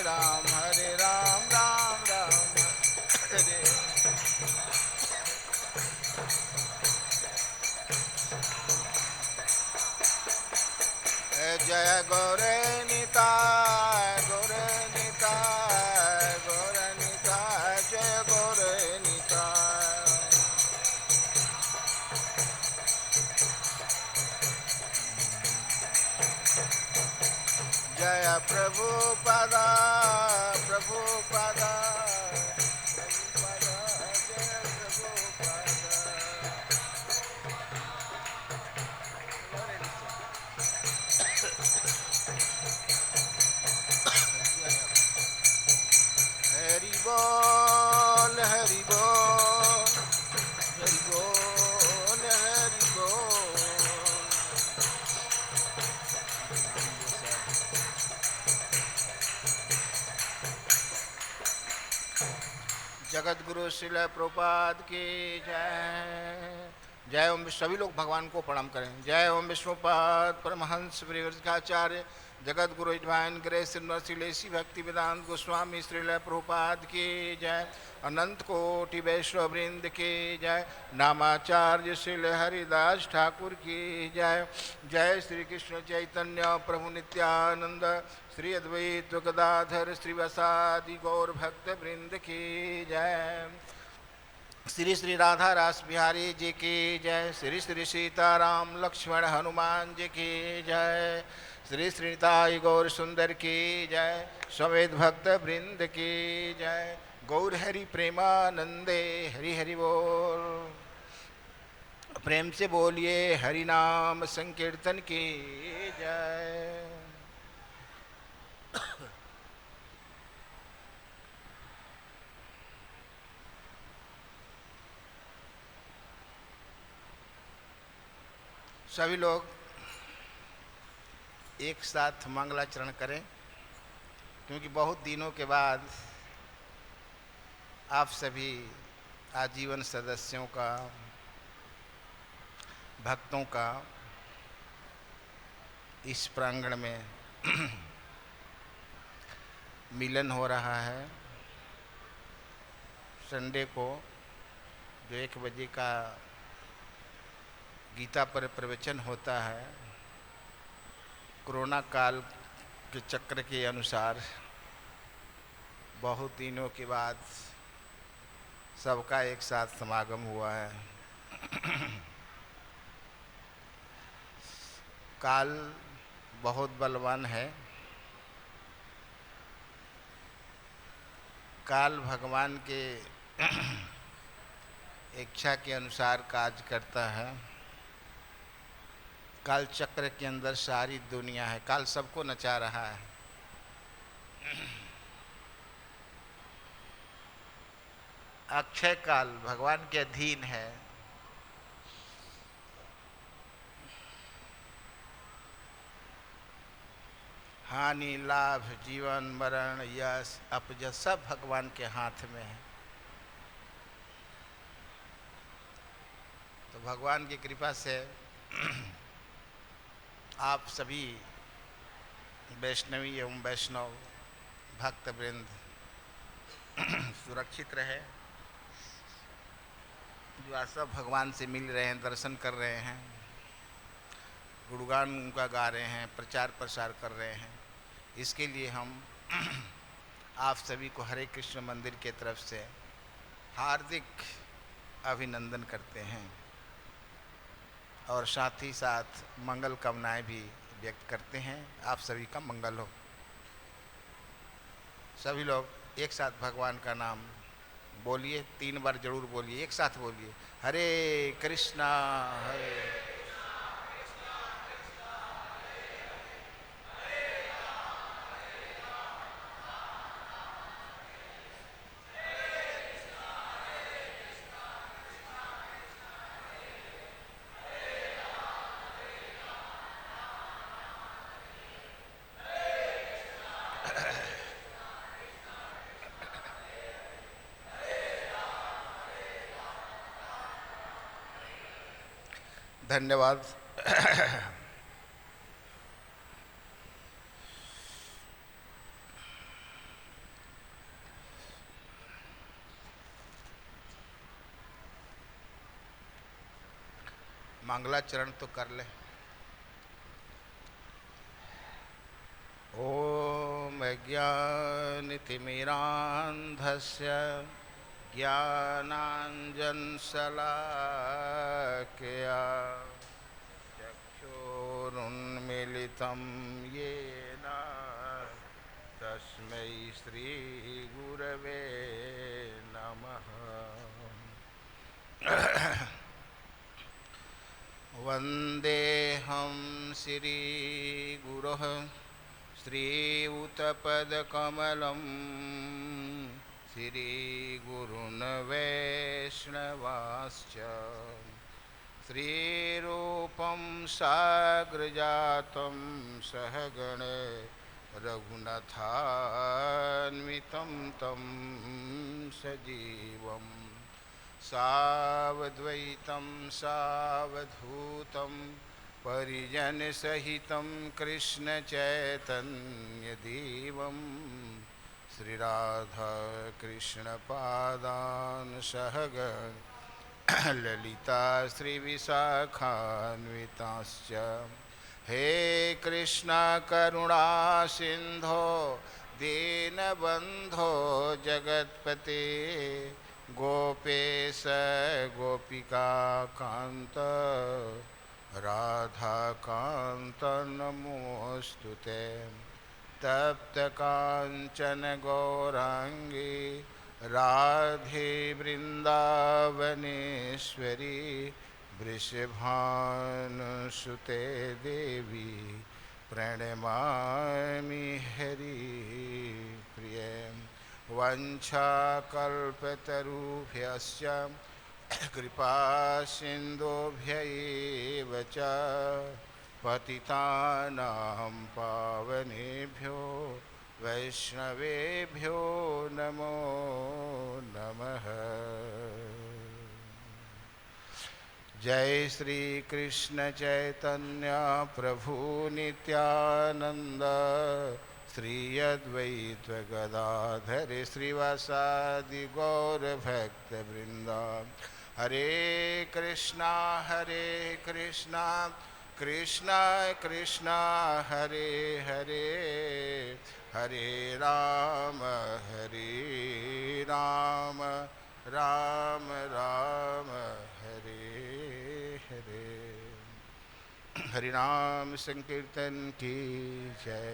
राम हरे राम राम राम हरे जय गौरे निताय गौरे निताय गौरे निताय जय गौरे निताय जय प्रभुपदा प्रभुपदा प्रभुपदा जय हरि बोल हरि बोल हरि बोल हरि बोल जगत गुरु श्रील प्रभुपाद की जय। जय ओम। सभी लोग भगवान को प्रणाम करें। जय ओम Vishnupad Paramhans परिव्राजकाचार्य Jagat Guru divine grace university भक्ति वेदांत गोस्वामी श्रील प्रभुपाद की जय। अनंत कोटि वैष्णव वृंद की जय। नामाचार्य श्रील हरिदास ठाकुर की जय। जय श्री कृष्ण चैतन्य प्रभु नित्यानंद श्री अद्वैत गदाधर श्रीवासादि गौर भक्त वृंद की जय। श्री श्री राधा रास बिहारी जी की जय। श्री श्री सीताराम लक्ष्मण हनुमान जी की जय। श्री श्रीताई गौर सुंदर की जय। समेत भक्त वृंद की जय। गौर हरि प्रेमानंदे हरि हरि बोल। प्रेम से बोलिए हरि नाम संकीर्तन की जय। सभी लोग एक साथ मंगलाचरण करें, क्योंकि बहुत दिनों के बाद आप सभी आजीवन सदस्यों का भक्तों का इस प्रांगण में मिलन हो रहा है। संडे को जो 1 बजे का गीता पर प्रवचन होता है, कोरोना काल के चक्र के अनुसार बहुत दिनों के बाद सबका एक साथ समागम हुआ है। काल बहुत बलवान है। काल भगवान के इच्छा के अनुसार कार्य करता है। काल चक्र के अंदर सारी दुनिया है। काल सबको नचा रहा है। अक्षय काल भगवान के अधीन है। हानि लाभ जीवन मरण यश अपजस सब भगवान के हाथ में है। तो भगवान की कृपा से आप सभी वैष्णवी एवं वैष्णव भक्त वृंद सुरक्षित रहे। जो आज सब भगवान से मिल रहे हैं, दर्शन कर रहे हैं, गुणगान उनका गा रहे हैं, प्रचार प्रसार कर रहे हैं, इसके लिए हम आप सभी को हरे कृष्ण मंदिर के तरफ से हार्दिक अभिनंदन करते हैं और साथ ही साथ मंगल कामनाएं भी व्यक्त करते हैं। आप सभी का मंगल हो। सभी लोग एक साथ भगवान का नाम बोलिए, 3 बार जरूर बोलिए, एक साथ बोलिए। हरे कृष्णा हरे धन्यवाद। मंगलाचरण तो कर ले। ओम अज्ञानतिमिरान्धस्य ज्ञानाञ्जनशलाकया चक्षुरुन्मीलितं येन तस्मै श्रीगुरवे नमः। वन्देऽहं श्रीगुरोः श्रीयुतपदकमलं श्रीगुरून् वैष्णवांश्च श्रीरूपं साग्रजातं सहगण रघुनाथान्वितं तं सजीवं सावद्वैतं सावधूतं परिजनसहितं कृष्णचैतन्यदेवं श्रीराधाकृष्णपादान् सहगण ललिता श्रीविशाखान्वितांश्च। हे कृष्णा करुणा सिंधो दीनबंधो जगत्पते गोपेश गोपिका कांत राधा कांत नमोस्तुते। तप्त कांचन गौरांगी राधे वृंदावनेश्वरी वृषभानुसुते देवी प्रणमामि हरिप्रिये। वंशाकल्पतरुभ्यश्च कृपासिन्धुभ्यैव च पतितानां पावनेभ्यो वैष्णवेभ्यो नमो नमः। जय श्री कृष्ण चैतन्य प्रभु नित्यानंद श्री अद्वैत गदाधर श्रीवासादि गौर भक्त वृंदा। हरे कृष्णा कृष्णा कृष्णा हरे हरे हरे राम राम राम हरे हरे। हरिनाम संकीर्तन की जय।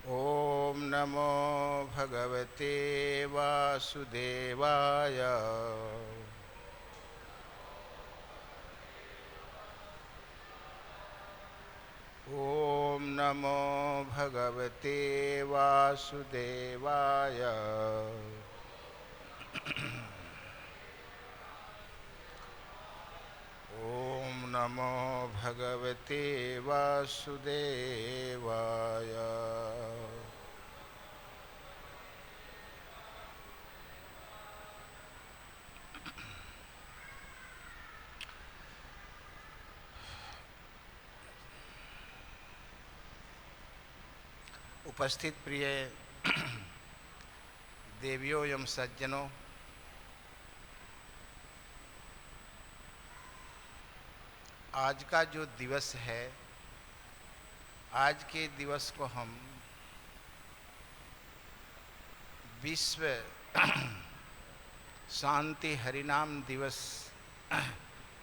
ओम नमो भगवते वासुदेवाय। ओम नमो भगवते वासुदेवाय। ओम नमो भगवते वासुदेवाय। उपस्थित प्रिय देवियों एवं सज्जनों, आज का जो दिवस है, आज के दिवस को हम विश्व शांति हरिनाम दिवस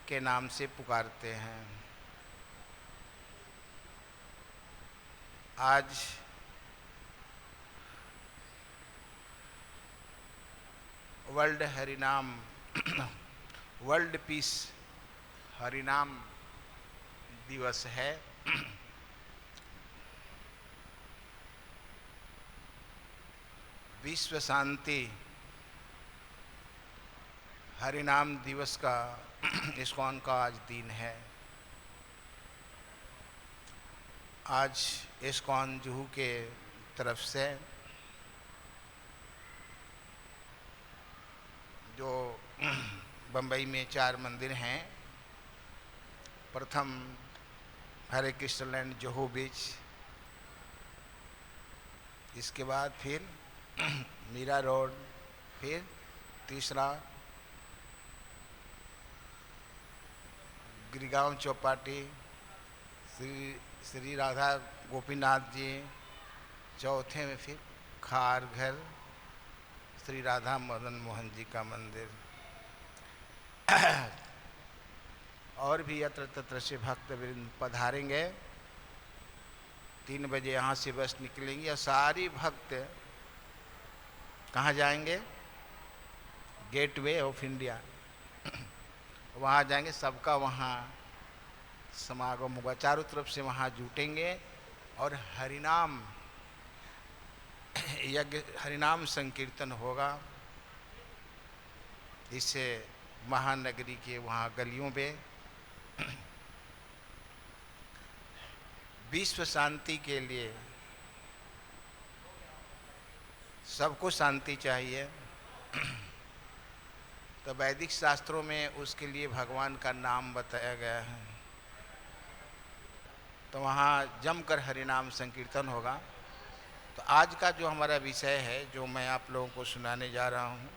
के नाम से पुकारते हैं। आज वर्ल्ड हरिनाम वर्ल्ड पीस हरिनाम दिवस है। विश्व शांति हरिनाम दिवस का इस्कॉन का आज दिन है। आज इस्कॉन जुहू के तरफ से जो बम्बई में 4 मंदिर हैं, प्रथम हरे कृष्ण लैंड जुहू बीच, इसके बाद फिर मीरा रोड, फिर तीसरा गिरिगांव चौपाटी, श्री राधा गोपीनाथ जी, चौथे में फिर खार घर, श्री राधा मदन मोहन जी का मंदिर। और भी यत्र तत्र से भक्तवृंद पधारेंगे। 3 बजे यहाँ से बस निकलेंगी और सारी भक्त कहाँ जाएंगे? गेटवे ऑफ इंडिया, वहाँ जाएंगे। सबका वहाँ समागम होगा, चारों तरफ से वहाँ जुटेंगे और हरिनाम यज्ञ, हरिनाम संकीर्तन होगा। इससे महानगरी के वहाँ गलियों में विश्व शांति के लिए, सबको शांति चाहिए, तो वैदिक शास्त्रों में उसके लिए भगवान का नाम बताया गया है। तो वहाँ जमकर हरिनाम संकीर्तन होगा। तो आज का जो हमारा विषय है, जो मैं आप लोगों को सुनाने जा रहा हूँ,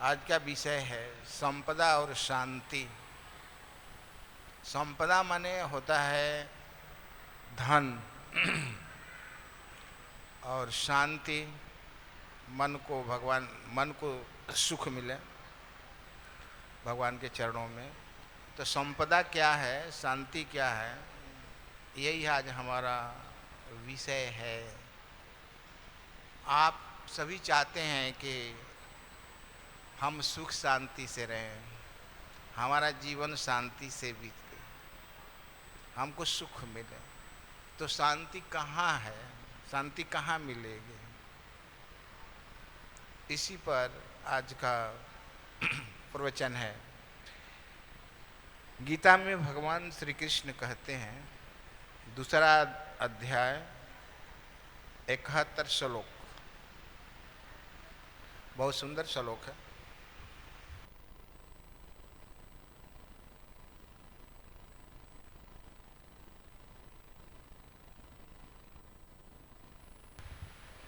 आज का विषय है संपदा और शांति। संपदा माने होता है धन, और शांति मन को सुख मिले भगवान के चरणों में। तो संपदा क्या है, शांति क्या है, यही आज हमारा विषय है। आप सभी चाहते हैं कि हम सुख शांति से रहें, हमारा जीवन शांति से बीते, हमको सुख मिले। तो शांति कहाँ है, शांति कहाँ मिलेगी? इसी पर आज का प्रवचन है। गीता में भगवान श्री कृष्ण कहते हैं, 2 अध्याय 71 श्लोक, बहुत सुंदर श्लोक है।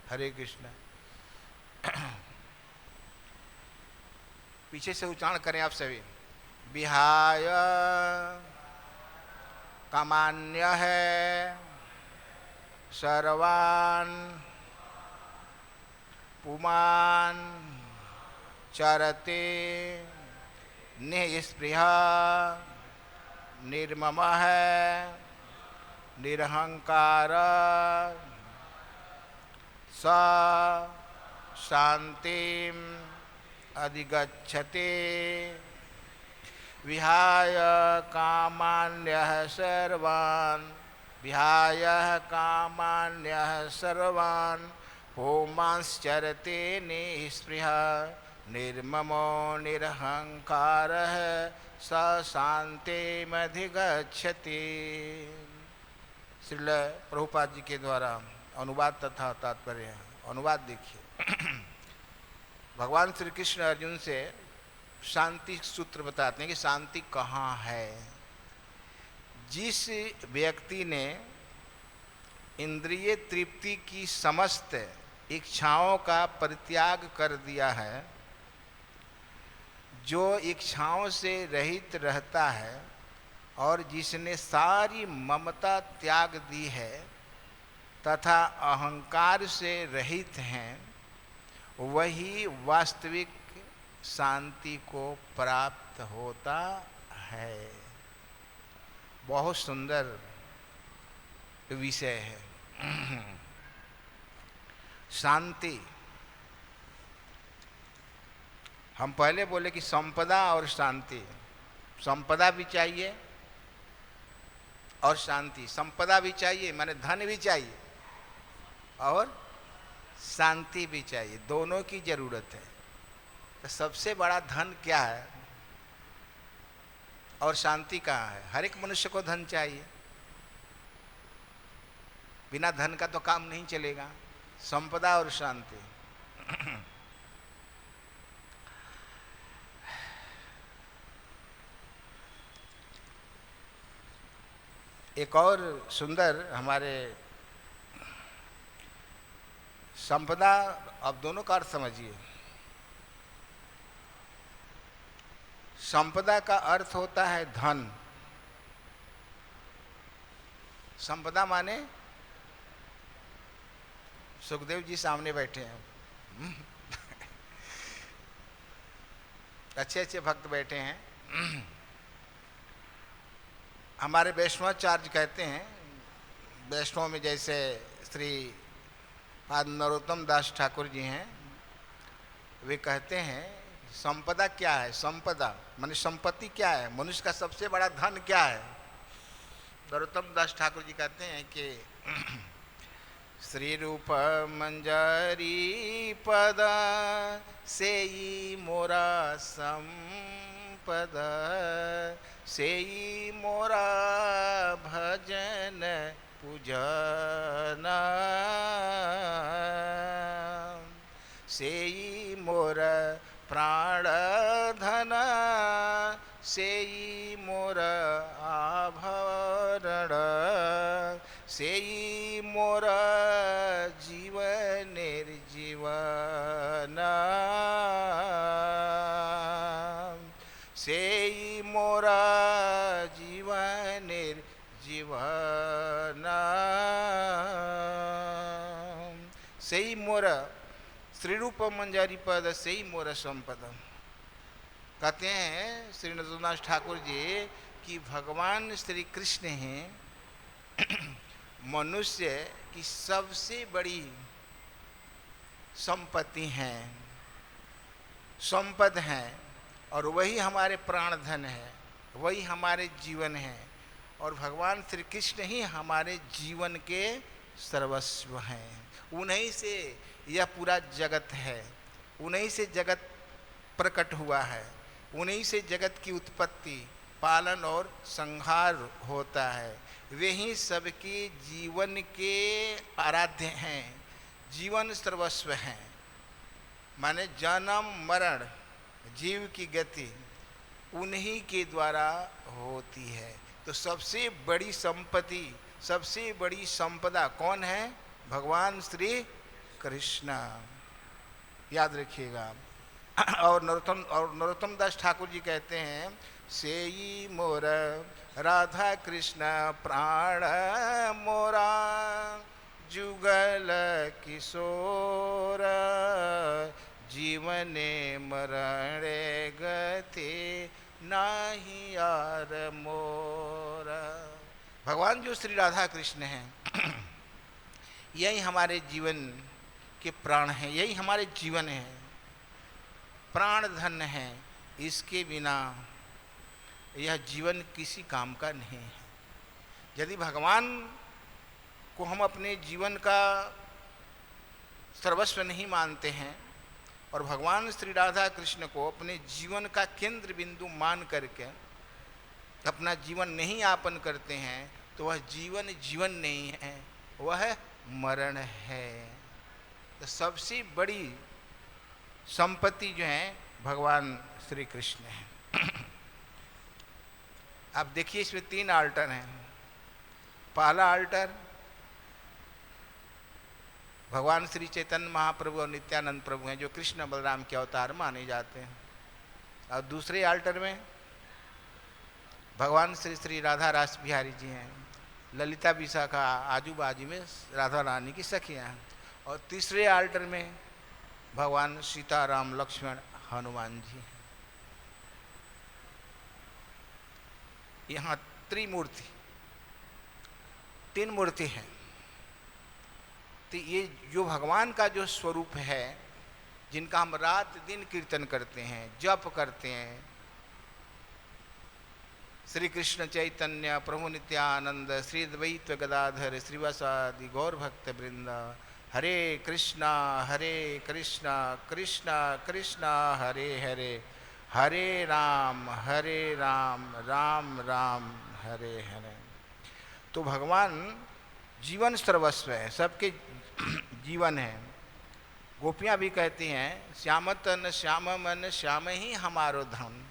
हरे कृष्ण। पीछे से उच्चारण करें आप सभी। विहाय कामान्य है सर्वान पुमान चरते निःस्पृह निर्मम है निरहंकार स शांतिम अधिगच्छते। विहाय कामान्यः सर्वान्, विहाय कामान्यः सर्वान् पुमांश्चरते निःस्पृह निर्ममो निरहंकारः स शान्तिमधिगच्छति। श्रील प्रभुपाद जी के द्वारा अनुवाद तथा तात्पर्य। अनुवाद देखिए। भगवान श्री कृष्ण अर्जुन से शांति सूत्र बताते हैं कि शांति कहाँ है। जिस व्यक्ति ने इंद्रिय तृप्ति की समस्त इच्छाओं का परित्याग कर दिया है, जो इच्छाओं से रहित रहता है और जिसने सारी ममता त्याग दी है तथा अहंकार से रहित हैं, वही वास्तविक शांति को प्राप्त होता है। बहुत सुंदर विषय है शांति। हम पहले बोले कि संपदा और शांति, संपदा भी चाहिए और शांति। संपदा भी चाहिए माने धन भी चाहिए और शांति भी चाहिए, दोनों की जरूरत है। तो सबसे बड़ा धन क्या है और शांति कहाँ है? हर एक मनुष्य को धन चाहिए, बिना धन का तो काम नहीं चलेगा। संपदा और शांति। एक और सुंदर हमारे संपदा, अब दोनों का अर्थ समझिए। संपदा का अर्थ होता है धन। संपदा माने, सुखदेव जी सामने बैठे हैं, अच्छे अच्छे भक्त बैठे हैं। हमारे वैष्णवाचार्य कहते हैं, वैष्णव में जैसे श्री पाद नरोत्तम दास ठाकुर जी हैं, वे कहते हैं संपदा क्या है। संपदा माने संपत्ति क्या है, मनुष्य का सबसे बड़ा धन क्या है। नरोत्तम दास ठाकुर जी कहते हैं कि श्री रूप मंजरी पद सेई मोरा संपद, सेई मोरा भजन पूजन, सेई मोर प्राण धन, सेई मोर आभरण, सेई मोर जीवन निर्जीवन, सेई मोर जीवन निर्जीवन, सेई मोर श्री रूप मंजरी पद, सेई मोर संपद। कहते हैं श्री नरोत्तमदास ठाकुर जी कि भगवान श्री कृष्ण हैं मनुष्य की सबसे बड़ी संपत्ति हैं, संपद हैं, और वही हमारे प्राण धन है, वही हमारे जीवन है। और भगवान श्री कृष्ण ही हमारे जीवन के सर्वस्व हैं। उन्हीं से यह पूरा जगत है, उन्हीं से जगत प्रकट हुआ है, उन्हीं से जगत की उत्पत्ति, पालन और संहार होता है। वे ही सबके जीवन के आराध्य हैं, जीवन सर्वस्व हैं। माने जन्म मरण जीव की गति उन्हीं के द्वारा होती है। तो सबसे बड़ी संपत्ति, सबसे बड़ी संपदा कौन है? भगवान श्री कृष्ण, याद रखिएगा। और नरोत्तम दास ठाकुर जी कहते हैं सेई मोर राधा कृष्ण प्राण मोरा, जुगल किशोर, जीवने मरणे गति नाही यार मोर। भगवान जो श्री राधा कृष्ण हैं यही हमारे जीवन के प्राण हैं, यही हमारे जीवन है, प्राण धन है। इसके बिना यह जीवन किसी काम का नहीं है। यदि भगवान को हम अपने जीवन का सर्वस्व नहीं मानते हैं और भगवान श्री राधा कृष्ण को अपने जीवन का केंद्र बिंदु मान करके अपना जीवन नहीं यापन करते हैं, तो वह जीवन जीवन नहीं है, वह मरण है। तो सबसे बड़ी संपत्ति जो है भगवान श्री कृष्ण है। आप देखिए इसमें 3 आल्टर हैं। पहला आल्टर भगवान श्री चैतन्य महाप्रभु और नित्यानंद प्रभु हैं, जो कृष्ण बलराम के अवतार माने जाते हैं। और दूसरे आल्टर में भगवान श्री श्री राधा रास बिहारी जी हैं, ललिता विशाखा आजू बाजू में राधा रानी की सखियाँ हैं। और तीसरे आल्टर में भगवान सीताराम लक्ष्मण हनुमान जी हैं। यहाँ त्रिमूर्ति, 3 मूर्ति हैं। तो ये जो भगवान का जो स्वरूप है, जिनका हम रात दिन कीर्तन करते हैं, जप करते हैं, श्री कृष्ण चैतन्य प्रभु नित्यानंद श्री द्वैत गदाधर श्रीवासादि गौर भक्त वृंद, हरे कृष्णा कृष्णा कृष्णा हरे हरे, हरे राम राम राम हरे हरे। तो भगवान जीवन सर्वस्व है, सबके जीवन है। गोपियाँ भी कहती हैं श्याम तन श्याम मन श्याम ही हमारो धन,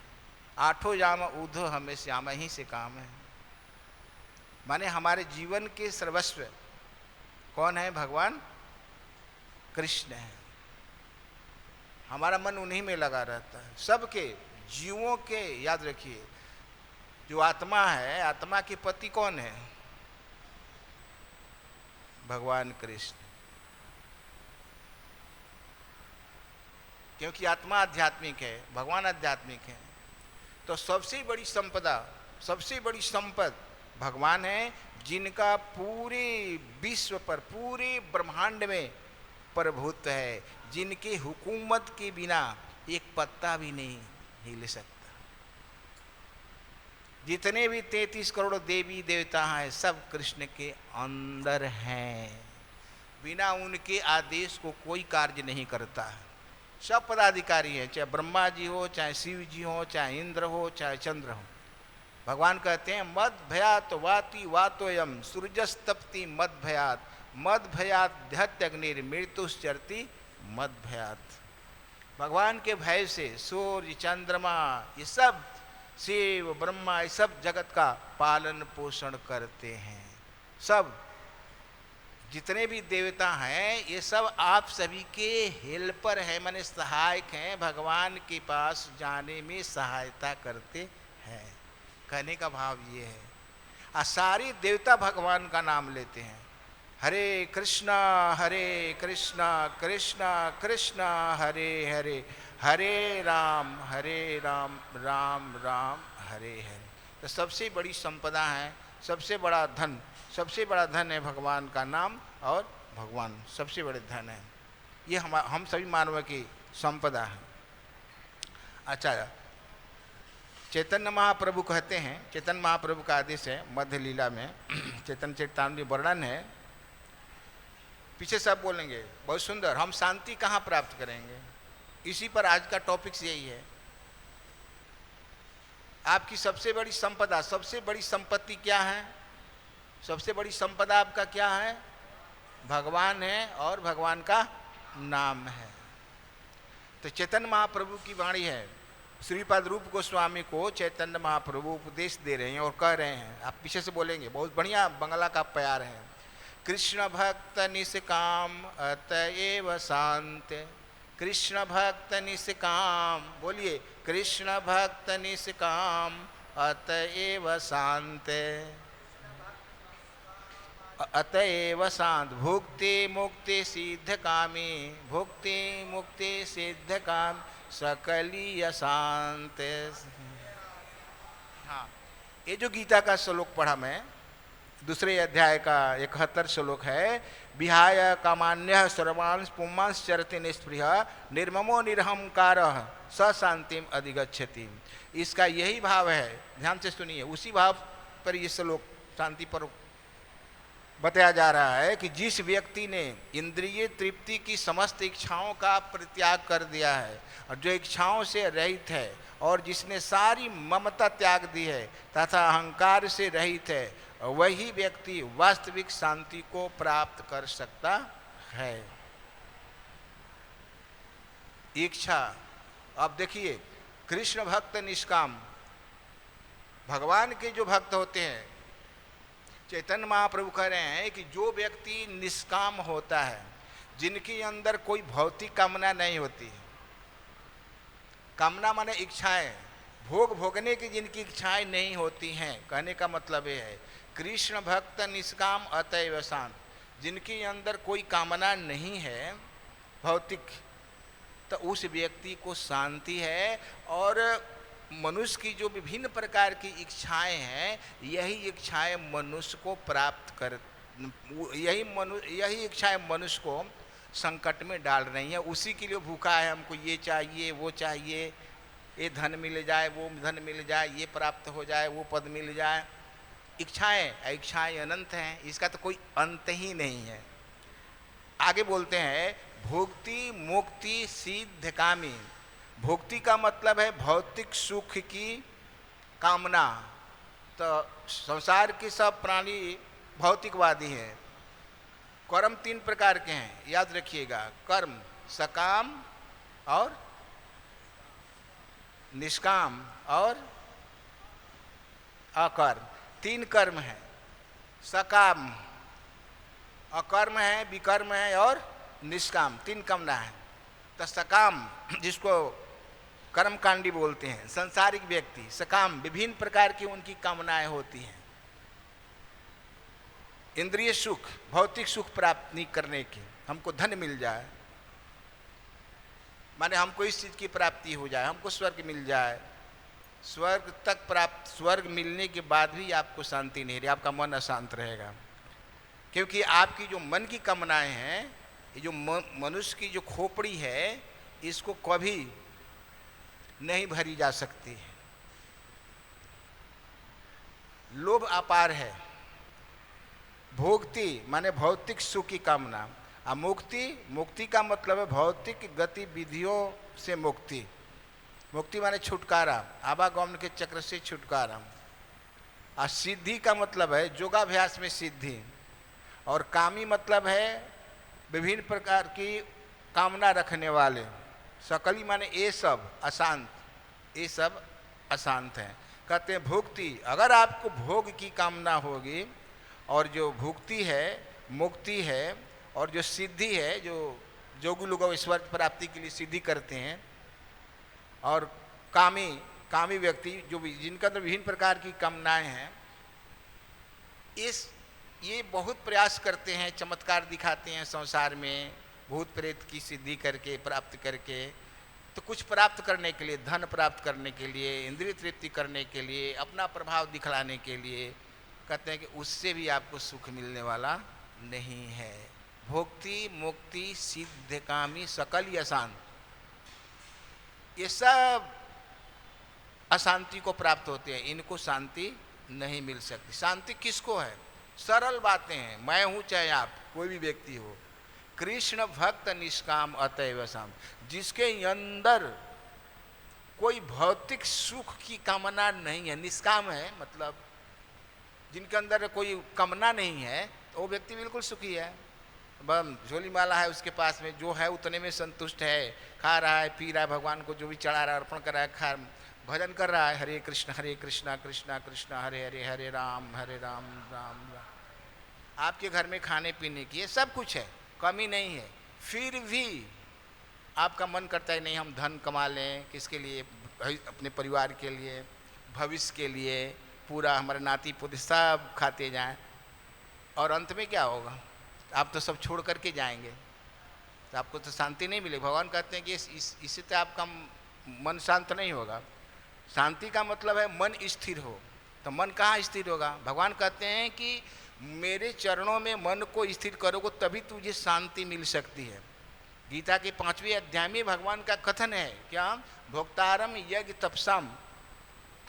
8 जाम ऊधो हमें श्याम ही से काम है। माने हमारे जीवन के सर्वस्व कौन है? भगवान कृष्ण हैं। हमारा मन उन्हीं में लगा रहता है। सबके जीवों के याद रखिए, जो आत्मा है, आत्मा के पति कौन है? भगवान कृष्ण। क्योंकि आत्मा आध्यात्मिक है, भगवान आध्यात्मिक है। तो सबसे बड़ी संपदा, सबसे बड़ी संपद भगवान है, जिनका पूरे विश्व पर, पूरे ब्रह्मांड में प्रभुत्व है, जिनके हुकूमत के बिना एक पत्ता भी नहीं हिल सकता। जितने भी 33 करोड़ देवी देवता हैं, सब कृष्ण के अंदर हैं। बिना उनके आदेश को कोई कार्य नहीं करता है। सब पदाधिकारी हैं, चाहे ब्रह्मा जी हो, चाहे शिव जी हो, चाहे इंद्र हो, चाहे चंद्र हो। भगवान कहते हैं मद भयात वाति वातोयम सूर्यस्तप्ति मद भयात, मद भयात ध्यत्यग्निर मृत्युश्चरति मद भयात। भगवान के भय से सूर्य, चंद्रमा, ये सब शिव, ब्रह्मा, ये सब जगत का पालन पोषण करते हैं। सब जितने भी देवता हैं, ये सब आप सभी के हेल्पर हैं, माने सहायक हैं, भगवान के पास जाने में सहायता करते हैं। कहने का भाव ये है। सारे देवता भगवान का नाम लेते हैं। हरे कृष्णा कृष्ण कृष्ण हरे हरे, हरे राम राम राम हरे हरे। तो सबसे बड़ी संपदा है, सबसे बड़ा धन, सबसे बड़ा धन है भगवान का नाम, और भगवान सबसे बड़े धन है। ये हम सभी मानव की संपदा है। अच्छा, चैतन्य महाप्रभु कहते हैं, चैतन्य महाप्रभु का आदेश है मध्य लीला में, चैतन्य चैतामृत वर्णन है। पीछे सब बोलेंगे बहुत सुंदर, हम शांति कहाँ प्राप्त करेंगे? इसी पर आज का टॉपिक्स यही है। आपकी सबसे बड़ी संपदा, सबसे बड़ी संपत्ति क्या है? सबसे बड़ी संपदा आपका क्या है? भगवान है और भगवान का नाम है। तो चैतन्य महाप्रभु की वाणी है, श्रीपाद रूप गोस्वामी को चैतन्य महाप्रभु उपदेश दे रहे हैं और कह रहे हैं, आप पीछे से बोलेंगे, बहुत बढ़िया बंगला का प्यार है। कृष्ण भक्त निष्काम अतएव शांत, कृष्ण भक्त निष्काम, बोलिए कृष्ण भक्त निष्काम अतएव शांत, अतएव शांत, भुक्ति मुक्ति सिद्ध कामी, भुक्ति मुक्ति सिद्ध काम सकलीय शांत। हाँ, ये जो गीता का श्लोक पढ़ा मैं, दूसरे अध्याय का 71 श्लोक है। विहाय कामान्य सर्वांश पुमांस चरति निष्पृह निर्ममो निरहंकारः स शांतिम अधिगच्छति। इसका यही भाव है, ध्यान से सुनिए। उसी भाव पर ये श्लोक शांति पर बताया जा रहा है कि जिस व्यक्ति ने इंद्रिय तृप्ति की समस्त इच्छाओं का परित्याग कर दिया है, और जो इच्छाओं से रहित है, और जिसने सारी ममता त्याग दी है तथा अहंकार से रहित है, वही व्यक्ति वास्तविक शांति को प्राप्त कर सकता है। इच्छा, अब देखिए, कृष्ण भक्त निष्काम, भगवान के जो भक्त होते हैं, चैतन्य महाप्रभु कह रहे हैं कि जो व्यक्ति निष्काम होता है, जिनके अंदर कोई भौतिक कामना नहीं होती, कामना माने इच्छाएं, भोग भोगने की जिनकी इच्छाएं नहीं होती हैं, कहने का मतलब ये है कृष्ण भक्त निष्काम अतएव शांत, जिनके अंदर कोई कामना नहीं है भौतिक, तो उस व्यक्ति को शांति है। और मनुष्य की जो विभिन्न प्रकार की इच्छाएं हैं, यही इच्छाएं मनुष्य को प्राप्त कर, यही इच्छाएं मनुष्य को संकट में डाल रही हैं। उसी के लिए भूखा है, हमको ये चाहिए, वो चाहिए, ये धन मिल जाए, वो धन मिल जाए, ये प्राप्त हो जाए, वो पद मिल जाए। इच्छाएं अनंत हैं, इसका तो कोई अंत ही नहीं है। आगे बोलते हैं भुक्ति मुक्ति सिद्ध कामी। भुक्ति का मतलब है भौतिक सुख की कामना। तो संसार के सब प्राणी भौतिकवादी हैं। कर्म 3 प्रकार के हैं, याद रखिएगा, कर्म सकाम और निष्काम और अकर्म, 3 कर्म हैं। सकाम अकर्म है, विकर्म है और निष्काम, 3 कामना है। तो सकाम जिसको कर्मकांडी बोलते हैं, संसारिक व्यक्ति, सकाम विभिन्न प्रकार की उनकी कामनाएं होती हैं। इंद्रिय सुख, भौतिक सुख प्राप्त नहीं करने की, हमको धन मिल जाए, माने हमको इस चीज की प्राप्ति हो जाए, हमको स्वर्ग मिल जाए, स्वर्ग तक प्राप्त, स्वर्ग मिलने के बाद भी आपको शांति नहीं रही, आपका मन अशांत रहेगा। क्योंकि आपकी जो मन की कामनाएं हैं, ये जो मनुष्य की जो खोपड़ी है, इसको कभी नहीं भरी जा सकती है। लोभ अपार है। भोक्ति माने भौतिक सुख की कामना, और मुक्ति, मुक्ति का मतलब है भौतिक गतिविधियों से मुक्ति। मुक्ति माने छुटकारा, आवागमन के चक्र से छुटकारा। और सिद्धि का मतलब है योगाभ्यास में सिद्धि। और कामी मतलब है विभिन्न प्रकार की कामना रखने वाले। सकली माने ये सब अशांत, ये सब अशांत हैं। कहते हैं भुक्ति, अगर आपको भोग की कामना होगी, और जो भुक्ति है, मुक्ति है, और जो सिद्धि है, जो जोगी लोग ईश्वर प्राप्ति के लिए सिद्धि करते हैं, और कामी व्यक्ति जो जिनका तो विभिन्न प्रकार की कामनाएं हैं, ये बहुत प्रयास करते हैं, चमत्कार दिखाते हैं संसार में, भूत प्रेत की सिद्धि करके, प्राप्त करके, तो कुछ प्राप्त करने के लिए, धन प्राप्त करने के लिए, इंद्रिय तृप्ति करने के लिए, अपना प्रभाव दिखलाने के लिए, कहते हैं कि उससे भी आपको सुख मिलने वाला नहीं है। भोक्ति, मुक्ति, सिद्ध, कामी, सकल ही अशांत, ये सब अशांति को प्राप्त होते हैं, इनको शांति नहीं मिल सकती। शांति किसको है? सरल बातें हैं, मैं हूँ चाहे आप, कोई भी व्यक्ति हो, कृष्ण भक्त निष्काम अतएव शांत, जिसके अंदर कोई भौतिक सुख की कामना नहीं है, निष्काम है, मतलब जिनके अंदर कोई कामना नहीं है, तो वो व्यक्ति बिल्कुल सुखी है। बम झोली माला है उसके पास में, जो है उतने में संतुष्ट है, खा रहा है, पी रहा है, भगवान को जो भी चढ़ा रहा है, अर्पण कर रहा है, खा भजन कर रहा है, हरे कृष्ण कृष्णा कृष्णा हरे हरे, हरे राम राम राम। आपके घर में खाने पीने की सब कुछ है, कमी नहीं है, फिर भी आपका मन करता है नहीं हम धन कमा लें, किसके लिए? अपने परिवार के लिए, भविष्य के लिए, पूरा हमारे नाती पुत्र सब खाते जाएं, और अंत में क्या होगा? आप तो सब छोड़ करके जाएंगे, तो आपको तो शांति नहीं मिलेगी। भगवान कहते हैं कि इससे तो आपका मन शांत नहीं होगा। शांति का मतलब है मन स्थिर हो, तो मन कहाँ स्थिर होगा? भगवान कहते हैं कि मेरे चरणों में मन को स्थिर करोगे तभी तुझे शांति मिल सकती है। गीता के 5वें अध्याय में भगवान का कथन है, क्या? भोक्तारम यज्ञ तपसम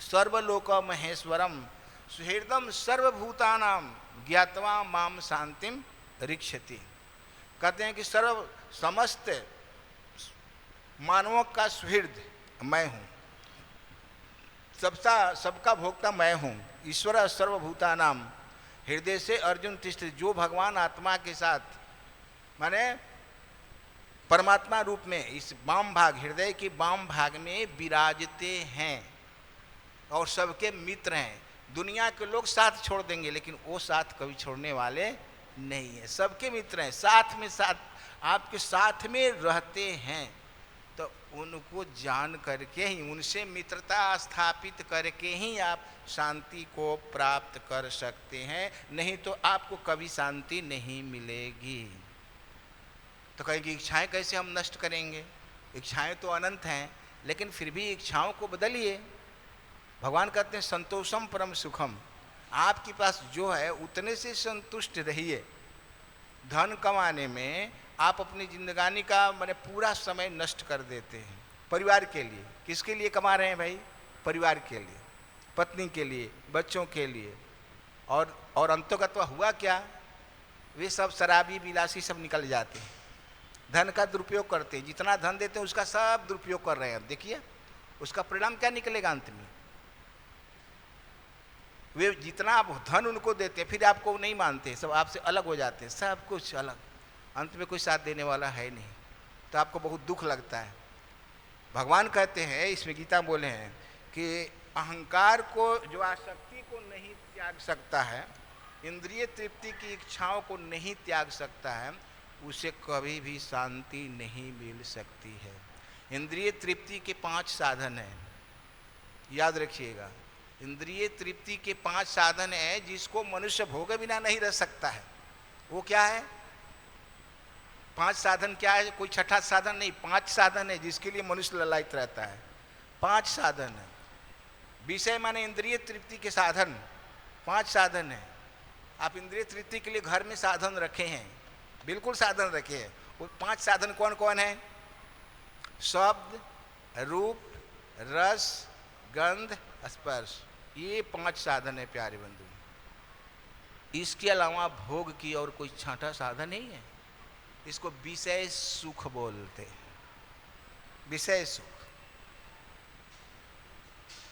सर्वलोक महेश्वरम सुहृदम सर्वभूतानाम ज्ञात्वा माम शांतिम ऋक्षति। कहते हैं कि समस्त मानवों का सुहृद मैं हूँ, सबका भोक्ता मैं हूँ। ईश्वर सर्वभूतानाम, हृदय से अर्जुन तिष्ठ, जो भगवान आत्मा के साथ माने परमात्मा रूप में इस वाम भाग, हृदय के वाम भाग में विराजते हैं और सबके मित्र हैं। दुनिया के लोग साथ छोड़ देंगे, लेकिन वो साथ कभी छोड़ने वाले नहीं है, सबके मित्र हैं, साथ में साथ आपके साथ में रहते हैं। तो उनको जान करके ही, उनसे मित्रता स्थापित करके ही आप शांति को प्राप्त कर सकते हैं, नहीं तो आपको कभी शांति नहीं मिलेगी। तो कहेंगे इच्छाएं कैसे हम नष्ट करेंगे? इच्छाएं तो अनंत हैं, लेकिन फिर भी इच्छाओं को बदलिए। भगवान कहते हैं संतोषम परम सुखम, आपके पास जो है उतने से संतुष्ट रहिए। धन कमाने में आप अपनी जिंदगानी का माने पूरा समय नष्ट कर देते हैं परिवार के लिए। किसके लिए कमा रहे हैं भाई? परिवार के लिए, पत्नी के लिए, बच्चों के लिए। और अंतोगत्वा हुआ क्या? वे सब शराबी विलासी सब निकल जाते हैं, धन का दुरुपयोग करते हैं, जितना धन देते हैं उसका सब दुरुपयोग कर रहे हैं। देखिए उसका परिणाम क्या निकलेगा अंत में। वे जितना आप धन उनको देते हैं, फिर आपको नहीं मानते, सब आपसे अलग हो जाते हैं, सब कुछ अलग, अंत में कोई साथ देने वाला है नहीं, तो आपको बहुत दुख लगता है। भगवान कहते हैं, इसमें गीता बोले हैं कि अहंकार को, जो आसक्ति को नहीं त्याग सकता है, इंद्रिय तृप्ति की इच्छाओं को नहीं त्याग सकता है, उसे कभी भी शांति नहीं मिल सकती है। इंद्रिय तृप्ति के 5 साधन हैं, याद रखिएगा। इंद्रिय तृप्ति के 5 साधन हैं जिसको मनुष्य भोगे बिना नहीं रह सकता है। वो क्या है? 5 साधन क्या है? कोई छठा साधन नहीं, 5 साधन है जिसके लिए मनुष्य ललायित रहता है। 5 साधन है। विषय माने इंद्रिय तृप्ति के साधन, 5 साधन है। आप इंद्रिय तृप्ति के लिए घर में साधन रखे हैं, बिल्कुल साधन रखे हैं। वो 5 साधन कौन कौन है? शब्द, रूप, रस, गंध, स्पर्श, ये 5 साधन है प्यारे बंधु। इसके अलावा भोग की और कोई छठा साधन नहीं है। इसको विषय सुख बोलते हैं। विषय सुख,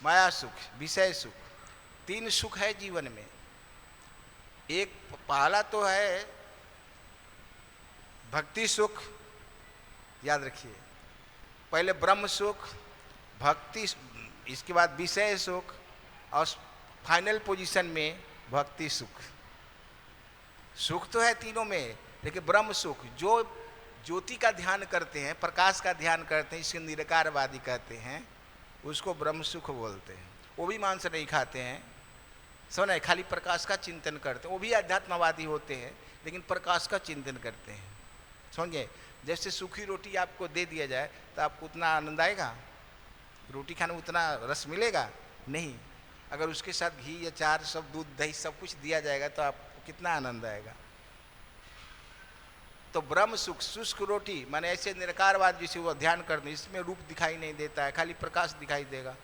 माया सुख, विषय सुख, 3 सुख है जीवन में। एक पहला तो है भक्ति सुख, याद रखिए। पहले ब्रह्म सुख, भक्ति, इसके बाद विषय सुख, और फाइनल पोजीशन में भक्ति सुख। सुख तो है तीनों में, लेकिन ब्रह्म सुख, जो ज्योति का ध्यान करते हैं, प्रकाश का ध्यान करते हैं, इसके निराकारवादी कहते हैं, उसको ब्रह्म सुख बोलते हैं। वो भी मांस नहीं खाते हैं, सुना है, खाली प्रकाश का चिंतन करते हैं। वो भी अध्यात्मवादी होते हैं, लेकिन प्रकाश का चिंतन करते हैं। समझे? जैसे सूखी रोटी आपको दे दिया जाए तो आपको उतना आनंद आएगा? रोटी खाने में उतना रस मिलेगा? नहीं। अगर उसके साथ घी, अचार, सब दूध, दही सब कुछ दिया जाएगा तो आपको कितना आनंद आएगा। तो ब्रह्म सुख, शुष्क रोटी माने ऐसे निराकारवाद जिसे वो ध्यान करते हैं, इसमें रूप दिखाई नहीं देता है, खाली प्रकाश दिखाई देगा।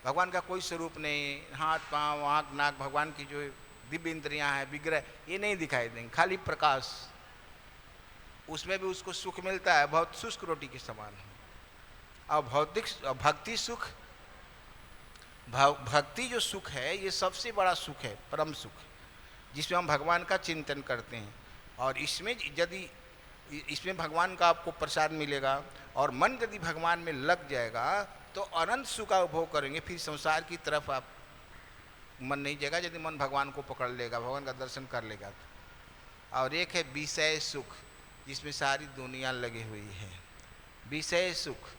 भगवान का कोई स्वरूप नहीं, हाथ, पाँव, आँख, नाक, भगवान की जो दिव्य इंद्रियाँ हैं, विग्रह, ये नहीं दिखाई देंगे, खाली प्रकाश। उसमें भी उसको सुख मिलता है, बहुत शुष्क रोटी के समान है। और भक्ति सुख, भक्ति जो सुख है ये सबसे बड़ा सुख है, परम सुख, जिसमें हम भगवान का चिंतन करते हैं। और इसमें यदि इसमें भगवान का आपको प्रसाद मिलेगा और मन यदि भगवान में लग जाएगा तो अनंत सुख का उपभोग करेंगे। फिर संसार की तरफ आप मन नहीं जाएगा यदि मन भगवान को पकड़ लेगा, भगवान का दर्शन कर लेगा तो। और एक है विषय सुख, जिसमें सारी दुनिया लगी हुई है। विषय सुख,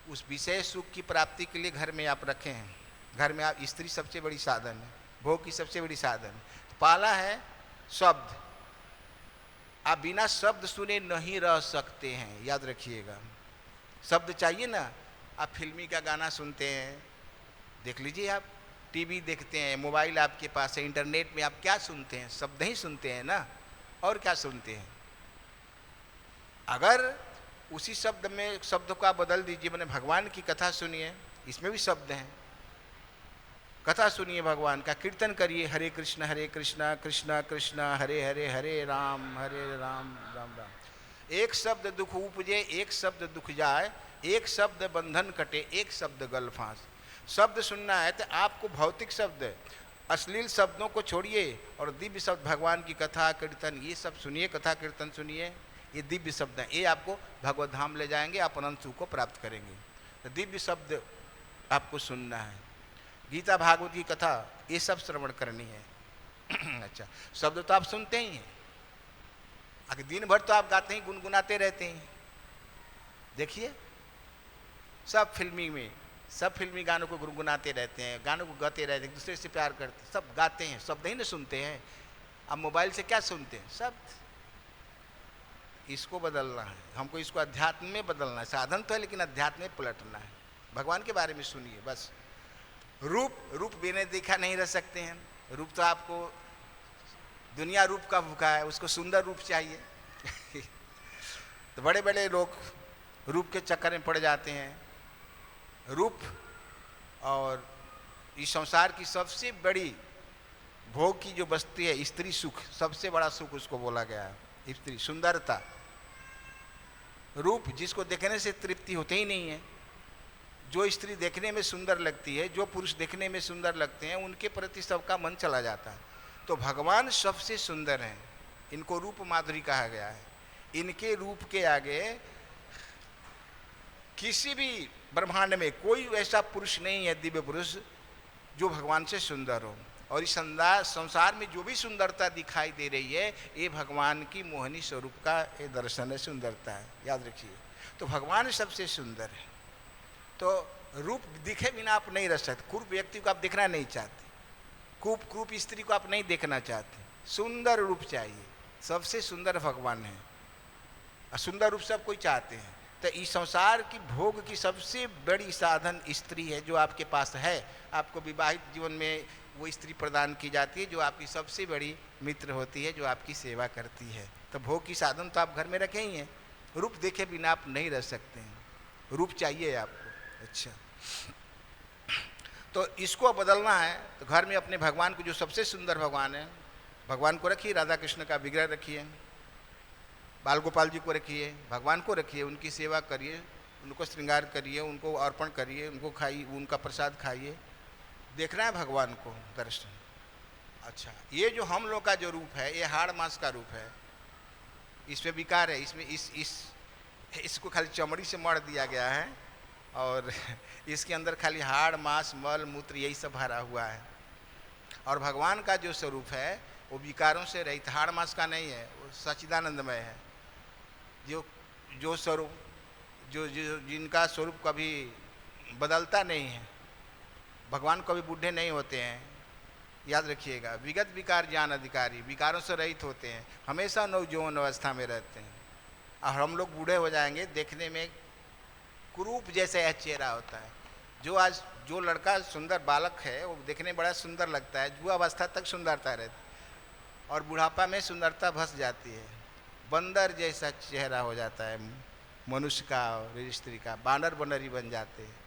उस विषय सुख की प्राप्ति के लिए घर में आप रखे हैं। घर में आप, स्त्री सबसे बड़ी साधन है, भोग की सबसे बड़ी साधन है। तो पहला है शब्द। आप बिना शब्द सुने नहीं रह सकते हैं, याद रखिएगा। शब्द चाहिए ना। आप फिल्मी का गाना सुनते हैं, देख लीजिए, आप टीवी देखते हैं, मोबाइल आपके पास है, इंटरनेट में आप क्या सुनते हैं? शब्द ही सुनते हैं ना, और क्या सुनते हैं? अगर उसी शब्द में शब्द को आप बदल दीजिए, मैंने भगवान की कथा सुनिए, इसमें भी शब्द हैं, कथा सुनिए, भगवान का कीर्तन करिए, हरे कृष्ण कृष्ण कृष्ण हरे हरे, हरे राम राम राम। एक शब्द दुख उपजे, एक शब्द दुख जाए, एक शब्द बंधन कटे, एक शब्द गल फांस। शब्द सुनना है तो आपको भौतिक शब्द, अश्लील शब्दों को छोड़िए और दिव्य शब्द, भगवान की कथा कीर्तन, ये सब सुनिए, कथा कीर्तन सुनिए, ये दिव्य शब्द हैं, ये आपको भगवत धाम ले जाएंगे, आप अनंत सुख को प्राप्त करेंगे। तो दिव्य शब्द आपको सुनना है, गीता भागवत की कथा, ये सब श्रवण करनी है। अच्छा, शब्द तो आप सुनते ही हैं, अगर दिन भर तो आप गाते ही गुनगुनाते रहते हैं। देखिए, सब फिल्मी गानों को गुनगुनाते रहते हैं, गानों को गाते रहते हैं, दूसरे से प्यार करते हैं, सब गाते हैं, शब्द ही ना सुनते हैं। अब मोबाइल से क्या सुनते हैं? शब्द। इसको बदलना है हमको, इसको अध्यात्म में बदलना है। साधन तो है लेकिन अध्यात्म में पलटना है। भगवान के बारे में सुनिए बस। रूप बिना देखा नहीं रह सकते हैं। रूप तो आपको, दुनिया रूप का भूखा है, उसको सुंदर रूप चाहिए। तो बड़े बड़े लोग रूप के चक्कर में पड़ जाते हैं। रूप और इस संसार की सबसे बड़ी भोग की जो वस्तु है स्त्री सुख, सबसे बड़ा सुख उसको बोला गया है। स्त्री सुंदरता, रूप जिसको देखने से तृप्ति होती ही नहीं है। जो स्त्री देखने में सुंदर लगती है, जो पुरुष देखने में सुंदर लगते हैं, उनके प्रति सबका मन चला जाता है। तो भगवान सबसे सुंदर हैं, इनको रूप माधुरी कहा गया है। इनके रूप के आगे किसी भी ब्रह्मांड में कोई ऐसा पुरुष नहीं है, दिव्य पुरुष, जो भगवान से सुंदर हो। और इस संसार में जो भी सुंदरता दिखाई दे रही है ये भगवान की मोहिनी स्वरूप का ये दर्शन है, सुंदरता है, याद रखिए। तो भगवान सबसे सुंदर है। तो रूप दिखे बिना आप नहीं रह सकते। कुरूप व्यक्ति को आप देखना नहीं चाहते, कुरूप स्त्री को आप नहीं देखना चाहते, सुंदर रूप चाहिए। सबसे सुंदर भगवान है और सुंदर रूप सब कोई चाहते हैं। तो इस संसार की भोग की सबसे बड़ी साधन स्त्री है जो आपके पास है। आपको विवाहित जीवन में वो स्त्री प्रदान की जाती है जो आपकी सबसे बड़ी मित्र होती है, जो आपकी सेवा करती है। तो भोग की साधन तो आप घर में रखे ही हैं, रूप देखे बिना आप नहीं रह सकते हैं, रूप चाहिए आपको। अच्छा, तो इसको बदलना है तो घर में अपने भगवान को, जो सबसे सुंदर भगवान है, भगवान को रखिए, राधा कृष्ण का विग्रह रखिए, बाल गोपाल जी को रखिए, भगवान को रखिए, उनकी सेवा करिए, उनको श्रृंगार करिए, उनको अर्पण करिए, उनको खाइए, उनका प्रसाद खाइए। देखना है भगवान को, दर्शन। अच्छा, ये जो हम लोग का जो रूप है ये हाड़ मांस का रूप है, इसमें विकार है, इसमें इसको खाली चमड़ी से मढ़ दिया गया है और इसके अंदर खाली हाड़ मांस मल मूत्र यही सब भरा हुआ है। और भगवान का जो स्वरूप है वो विकारों से रहित, हाड़ मांस का नहीं है, वो सच्चिदानंदमय है। जो स्वरूप जिनका स्वरूप कभी बदलता नहीं है, भगवान कभी बूढ़े नहीं होते हैं, याद रखिएगा। विगत विकार ज्ञान अधिकारी, विकारों से रहित होते हैं, हमेशा नवजौवन अवस्था में रहते हैं। और हम लोग बूढ़े हो जाएंगे, देखने में कुरूप जैसा यह चेहरा होता है। जो लड़का सुंदर बालक है वो देखने में बड़ा सुंदर लगता है, युवा अवस्था तक सुंदरता रहती है और बुढ़ापा में सुंदरता भस जाती है, बंदर जैसा चेहरा हो जाता है मनुष्य का और स्त्री का, बानर बनर ही बन जाते हैं।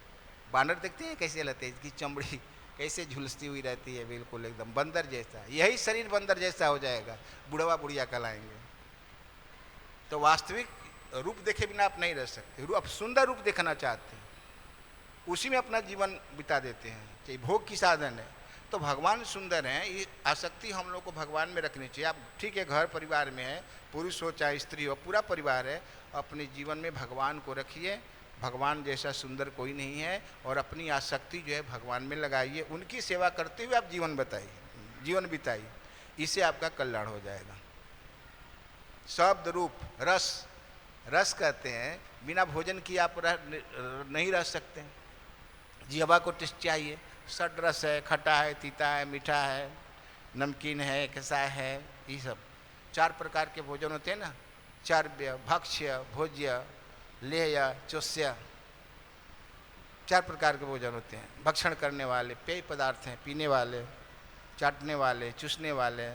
बानर देखते हैं कैसे लगते हैं, इसकी चमड़ी कैसे झुलसती हुई रहती है, बिल्कुल एकदम बंदर जैसा। यही शरीर बंदर जैसा हो जाएगा, बुढ़वा बुढ़िया कहलाएंगे। तो वास्तविक रूप देखे बिना आप नहीं रह सकते। आप सुंदर रूप देखना चाहते हैं, उसी में अपना जीवन बिता देते हैं, चाहे भोग की साधन है। तो भगवान सुंदर हैं, ये आसक्ति हम लोग को भगवान में रखनी चाहिए। आप ठीक है, घर परिवार में है, पुरुष हो चाहे स्त्री हो, पूरा परिवार है, अपने जीवन में भगवान को रखिए। भगवान जैसा सुंदर कोई नहीं है और अपनी आसक्ति जो है भगवान में लगाइए, उनकी सेवा करते हुए आप जीवन बिताइए, इससे आपका कल्याण हो जाएगा। शब्द रूप रस कहते हैं, बिना भोजन किए आप नहीं रह सकते। जिह्वा को टेस्ट चाहिए, षड रस है, खट्टा है, तीता है, मीठा है, नमकीन है, कसाय है, ये सब 4 प्रकार के भोजन होते हैं ना, चर्व्य, भक्ष्य, भोज्य, लेह्य, चोष्य, 4 प्रकार के भोजन होते हैं। भक्षण करने वाले पेय पदार्थ हैं, पीने वाले, चाटने वाले, चूसने वाले,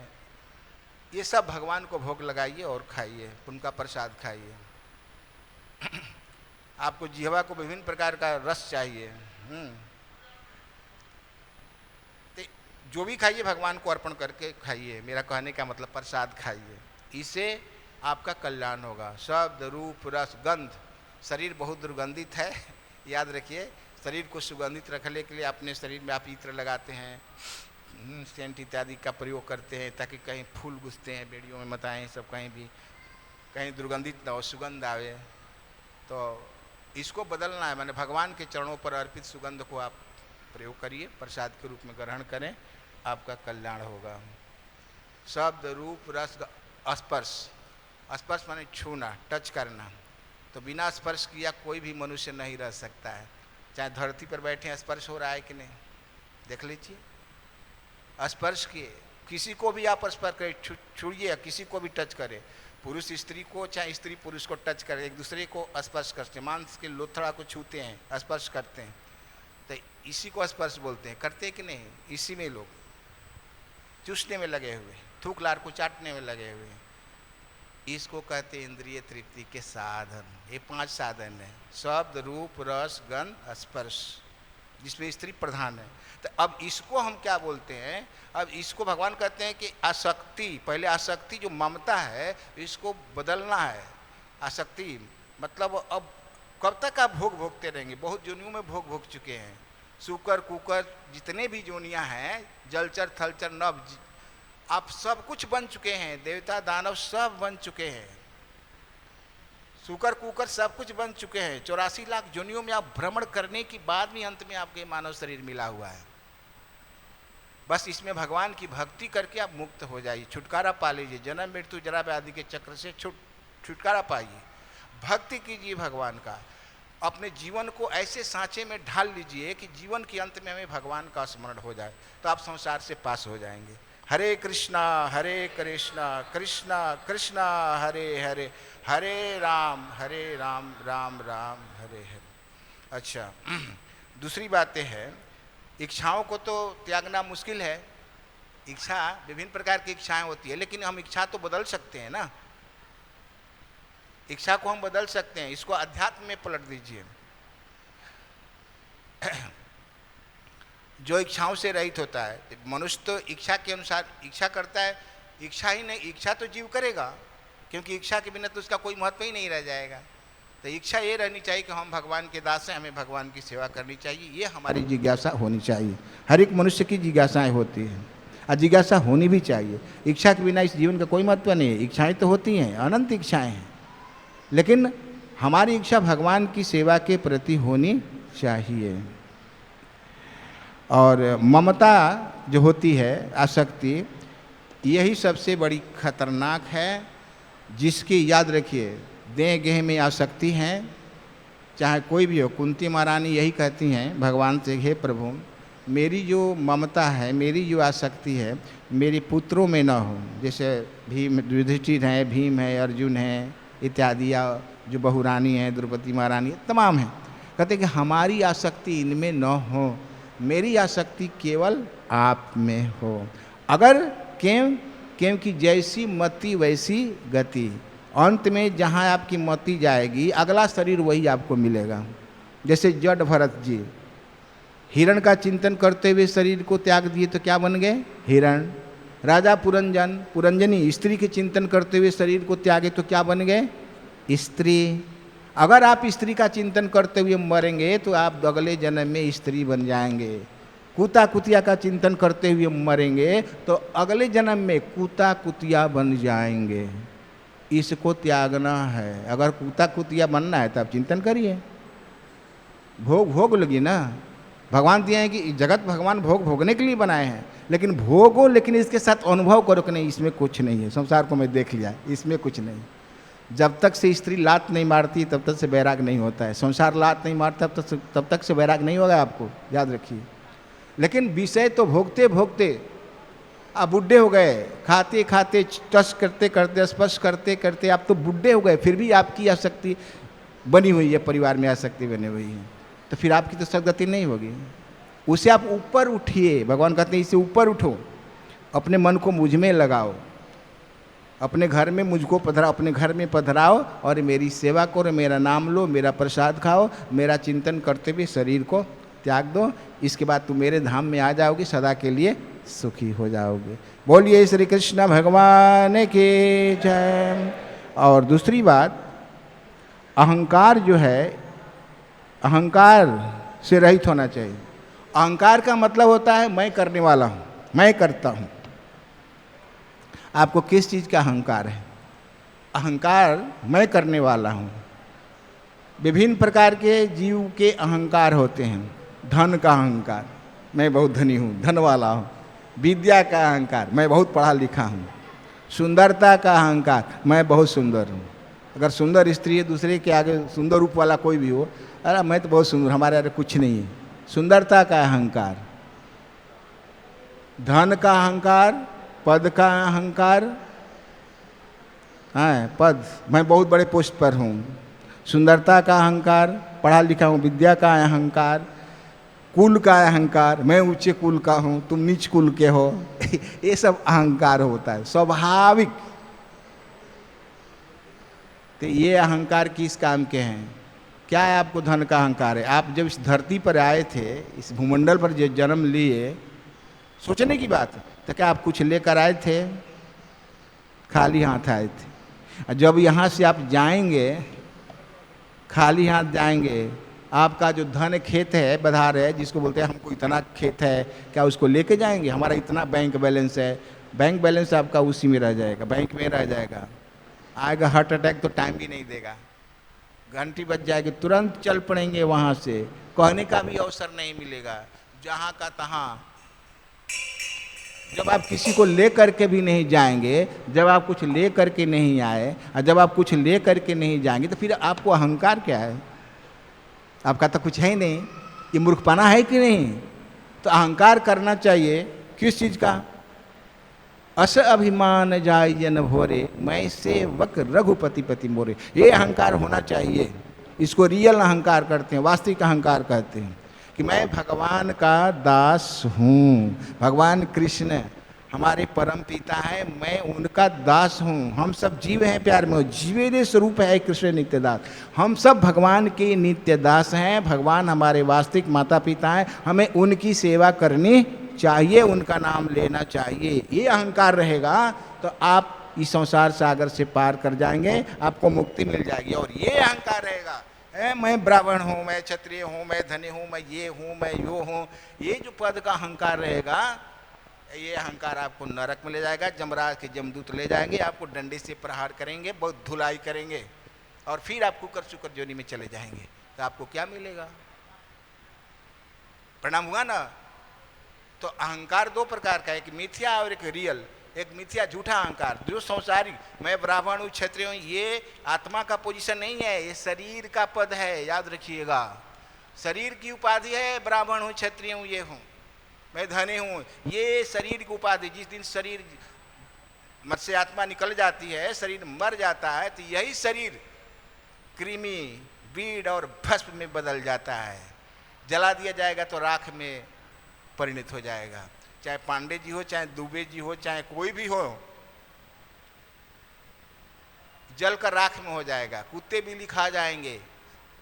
ये सब भगवान को भोग लगाइए और खाइए, उनका प्रसाद खाइए। आपको जिह्वा को विभिन्न प्रकार का रस चाहिए, तो जो भी खाइए भगवान को अर्पण करके खाइए। मेरा कहने का मतलब प्रसाद खाइए, इससे आपका कल्याण होगा। शब्द रूप रस गंध, शरीर बहुत दुर्गंधित है, याद रखिए। शरीर को सुगंधित रखने के लिए अपने शरीर में आप इत्र लगाते हैं, सेंट इत्यादि का प्रयोग करते हैं ताकि कहीं फूल घुसते हैं बेड़ियों में, मताएं सब कहीं भी कहीं दुर्गंधित ना हो, सुगंध आवे। तो इसको बदलना है, माने भगवान के चरणों पर अर्पित सुगंध को आप प्रयोग करिए, प्रसाद के रूप में ग्रहण करें, आपका कल्याण होगा। शब्द रूप रस स्पर्श माने छूना, टच करना। तो बिना स्पर्श किया कोई भी मनुष्य नहीं रह सकता है। चाहे धरती पर बैठे हैं, स्पर्श हो रहा है कि नहीं, देख लीजिए। स्पर्श किए, किसी को भी आप स्पर्श करें, छुड़िए, किसी को भी टच करें, पुरुष स्त्री को चाहे स्त्री पुरुष को टच करें, एक दूसरे को स्पर्श करते हैं, मांस के लोथड़ा को छूते हैं, स्पर्श करते हैं, तो इसी को स्पर्श बोलते हैं। करते कि नहीं, इसी में लोग चूसने में लगे हुए, थूक लार को चाटने में लगे हुए, इसको कहते हैं इंद्रिय तृप्ति के साधन। ये 5 साधन है, शब्द रूप रस गंध स्पर्श, जिसमें स्त्री प्रधान है। तो अब इसको हम क्या बोलते हैं, अब इसको भगवान कहते हैं कि आसक्ति, पहले आसक्ति जो ममता है इसको बदलना है। आसक्ति मतलब अब कब तक आप भोग भोगते रहेंगे, बहुत जोनियों में भोग भोग चुके हैं, सूकर कुकर जितने भी जोनियां हैं, जलचर थलचर नभ, आप सब कुछ बन चुके हैं, देवता दानव सब बन चुके हैं, सूकर कुकर सब कुछ बन चुके हैं। 84 लाख जोनियों में आप भ्रमण करने के बाद भी अंत में आपके मानव शरीर मिला हुआ है। बस इसमें भगवान की भक्ति करके आप मुक्त हो जाइए, छुटकारा पा लीजिए, जन्म मृत्यु जरा व्याधि के चक्र से छुटकारा पाइए। भक्ति कीजिए भगवान का, अपने जीवन को ऐसे सांचे में ढाल लीजिए कि जीवन के अंत में हमें भगवान का स्मरण हो जाए, तो आप संसार से पास हो जाएंगे। हरे कृष्णा कृष्णा कृष्णा हरे हरे, हरे राम राम राम हरे हरे। अच्छा, दूसरी बातें हैं, इच्छाओं को तो त्यागना मुश्किल है। इच्छा, विभिन्न प्रकार की इच्छाएं होती है, लेकिन हम इच्छा तो बदल सकते हैं ना, इच्छा को हम बदल सकते हैं। इसको अध्यात्म में पलट दीजिए। जो इच्छाओं से रहित होता है, मनुष्य तो इच्छा के अनुसार इच्छा करता है। इच्छा ही नहीं, इच्छा तो जीव करेगा, क्योंकि इच्छा के बिना तो उसका कोई महत्व ही नहीं रह जाएगा। तो इच्छा ये रहनी चाहिए कि हम भगवान के दास हैं, हमें भगवान की सेवा करनी चाहिए, ये हमारी जिज्ञासा होनी चाहिए। हर एक मनुष्य की जिज्ञासाएं होती हैं और जिज्ञासा होनी भी चाहिए। इच्छा के बिना इस जीवन का कोई महत्व नहीं है। इच्छाएं तो होती हैं, अनंत इच्छाएं हैं, लेकिन हमारी इच्छा भगवान की सेवा के प्रति होनी चाहिए। और ममता जो होती है, आसक्ति, यही सबसे बड़ी खतरनाक है, जिसकी याद रखिए, देह गेह में आसक्ति है, चाहे कोई भी हो। कुंती महारानी यही कहती हैं भगवान से, हे प्रभु, मेरी जो ममता है, मेरी जो आसक्ति है, मेरे पुत्रों में न हो। जैसे भीम, युधिष्ठिर हैं, भीम है, अर्जुन है इत्यादि, या जो बहुरानी हैं, द्रौपदी महारानी, तमाम हैं। कहते कि हमारी आसक्ति इनमें न हो, मेरी आसक्ति केवल आप में हो। अगर क्योंकि जैसी मति वैसी गति, अंत में जहाँ आपकी मति जाएगी, अगला शरीर वही आपको मिलेगा। जैसे जड़ भरत जी हिरण का चिंतन करते हुए शरीर को त्याग दिए तो क्या बन गए? हिरण। राजा पुरंजनी स्त्री के चिंतन करते हुए शरीर को त्यागे तो क्या बन गए? स्त्री। अगर आप स्त्री का चिंतन करते हुए मरेंगे तो आप अगले जन्म में स्त्री बन जाएंगे। कुत्ता कुतिया का चिंतन करते हुए मरेंगे तो अगले जन्म में कुत्ता कुतिया बन जाएंगे। इसको त्यागना है। अगर कुत्ता कुतिया बनना है तो आप चिंतन करिए, भोग लगी ना। भगवान दिए हैं कि जगत भगवान भोग भोगने के लिए बनाए हैं, लेकिन भोगो, लेकिन इसके साथ अनुभव करो कि नहीं, इसमें कुछ नहीं है। संसार को मैं देख लिया, इसमें कुछ नहीं। जब तक से स्त्री लात नहीं मारती तब तक से वैराग नहीं होता है। संसार लात नहीं मारता तब तक से वैराग नहीं होगा, आपको याद रखिए। लेकिन विषय तो भोगते भोगते आप बुढ़े हो गए, खाते खाते टच करते करते स्पर्श करते करते आप तो बुढ़े हो गए, फिर भी आपकी आसक्ति बनी हुई है, परिवार में आसक्ति बनी हुई है, तो फिर आपकी तो सदगति नहीं होगी। उसे आप ऊपर उठिए। भगवान कहते हैं इसे ऊपर उठो, अपने मन को मुझ में लगाओ, अपने घर में मुझको पधराओ, अपने घर में पधराओ और मेरी सेवा करो, मेरा नाम लो, मेरा प्रसाद खाओ, मेरा चिंतन करते हुए शरीर को त्याग दो। इसके बाद तुम मेरे धाम में आ जाओगे, सदा के लिए सुखी हो जाओगे। बोलिए श्री कृष्ण भगवान की जय। और दूसरी बात, अहंकार जो है, अहंकार से रहित होना चाहिए। अहंकार का मतलब होता है मैं करने वाला हूँ, मैं करता हूँ। आपको किस चीज़ का अहंकार है? अहंकार मैं करने वाला हूँ। विभिन्न प्रकार के जीव के अहंकार होते हैं। धन का अहंकार, मैं बहुत धनी हूँ, धन वाला हूँ। विद्या का अहंकार, मैं बहुत पढ़ा लिखा हूँ। सुंदरता का अहंकार, मैं बहुत सुंदर हूँ। अगर सुंदर स्त्री है, दूसरे के आगे सुंदर रूप वाला कोई भी हो, अरे मैं तो बहुत सुंदर, हमारे अरे कुछ नहीं है। सुंदरता का अहंकार। धन का अहंकार, पद का अहंकार, हाँ पद, मैं बहुत बड़े पोस्ट पर हूँ। सुंदरता का अहंकार, पढ़ा लिखा हूँ। विद्या का अहंकार, कुल का अहंकार, मैं ऊंचे कुल का हूँ, तुम नीच कुल के हो। ये सब अहंकार होता है, स्वाभाविक। तो ये अहंकार किस काम के हैं? क्या है? आपको धन का अहंकार है। आप जब इस धरती पर आए थे, इस भूमंडल पर जो जन्म लिए, सोचने की बात है, तो क्या आप कुछ लेकर आए थे? खाली हाथ आए थे। जब यहाँ से आप जाएंगे, खाली हाथ जाएंगे, आपका जो धन खेत है, बधार है, जिसको बोलते हैं हमको इतना खेत है, क्या उसको लेके जाएंगे? हमारा इतना बैंक बैलेंस है, बैंक बैलेंस आपका उसी में रह जाएगा, बैंक में रह जाएगा। आएगा हार्ट अटैक तो टाइम भी नहीं देगा, घंटी बज जाएगी, तुरंत चल पड़ेंगे वहाँ से, कहने का भी अवसर नहीं मिलेगा। जहाँ का तहाँ जब आप किसी को ले करके भी नहीं जाएंगे, जब आप कुछ ले करके नहीं आए और जब आप कुछ ले करके नहीं जाएंगे, तो फिर आपको अहंकार क्या है? आपका तो कुछ है ही नहीं, ये मूर्खपना है कि नहीं? तो अहंकार करना चाहिए किस चीज़ का? अस अभिमान जाय जन भोरे, मैं सेवक रघुपति पति मोरे। ये अहंकार होना चाहिए। इसको रियल अहंकार करते हैं, वास्तविक अहंकार कहते हैं कि मैं भगवान का दास हूँ। भगवान कृष्ण हमारे परम पिता है, मैं उनका दास हूँ। हम सब जीव हैं प्यार में, जीवेरे स्वरूप है कृष्ण नित्य दास। हम सब भगवान के नित्य दास हैं। भगवान हमारे वास्तविक माता पिता हैं, हमें उनकी सेवा करनी चाहिए, उनका नाम लेना चाहिए। ये अहंकार रहेगा तो आप इस संसार सागर से पार कर जाएंगे, आपको मुक्ति मिल जाएगी। और ये अहंकार रहेगा, मैं ब्राह्मण हूँ, मैं क्षत्रिय हूँ, मैं धनी हूँ, मैं ये हूँ, मैं यो हूँ, ये जो पद का अहंकार रहेगा, ये अहंकार आपको नरक में ले जाएगा। जमराज के जमदूत ले जाएंगे, आपको डंडे से प्रहार करेंगे, बहुत धुलाई करेंगे, और फिर आप कुकर सुकर जोनी में चले जाएंगे। तो आपको क्या मिलेगा? प्रणाम हुआ ना? तो अहंकार दो प्रकार का है, एक मिथ्या और एक रियल। एक मिथ्या झूठा अहंकार, जो संसारिक, मैं ब्राह्मण हूँ, क्षत्रिय हूँ, ये आत्मा का पोजीशन नहीं है, ये शरीर का पद है, याद रखिएगा। शरीर की उपाधि है, ब्राह्मण हूँ, क्षत्रिय हूँ, ये हूँ, मैं धनी हूँ, ये शरीर की उपाधि। जिस दिन शरीर मत से आत्मा निकल जाती है, शरीर मर जाता है, तो यही शरीर कृमि, बीड़ और भस्म में बदल जाता है। जला दिया जाएगा तो राख में परिणत हो जाएगा। चाहे पांडे जी हो, चाहे दुबे जी हो, चाहे कोई भी हो, जल का राख में हो जाएगा। कुत्ते बिल्ली खा जाएंगे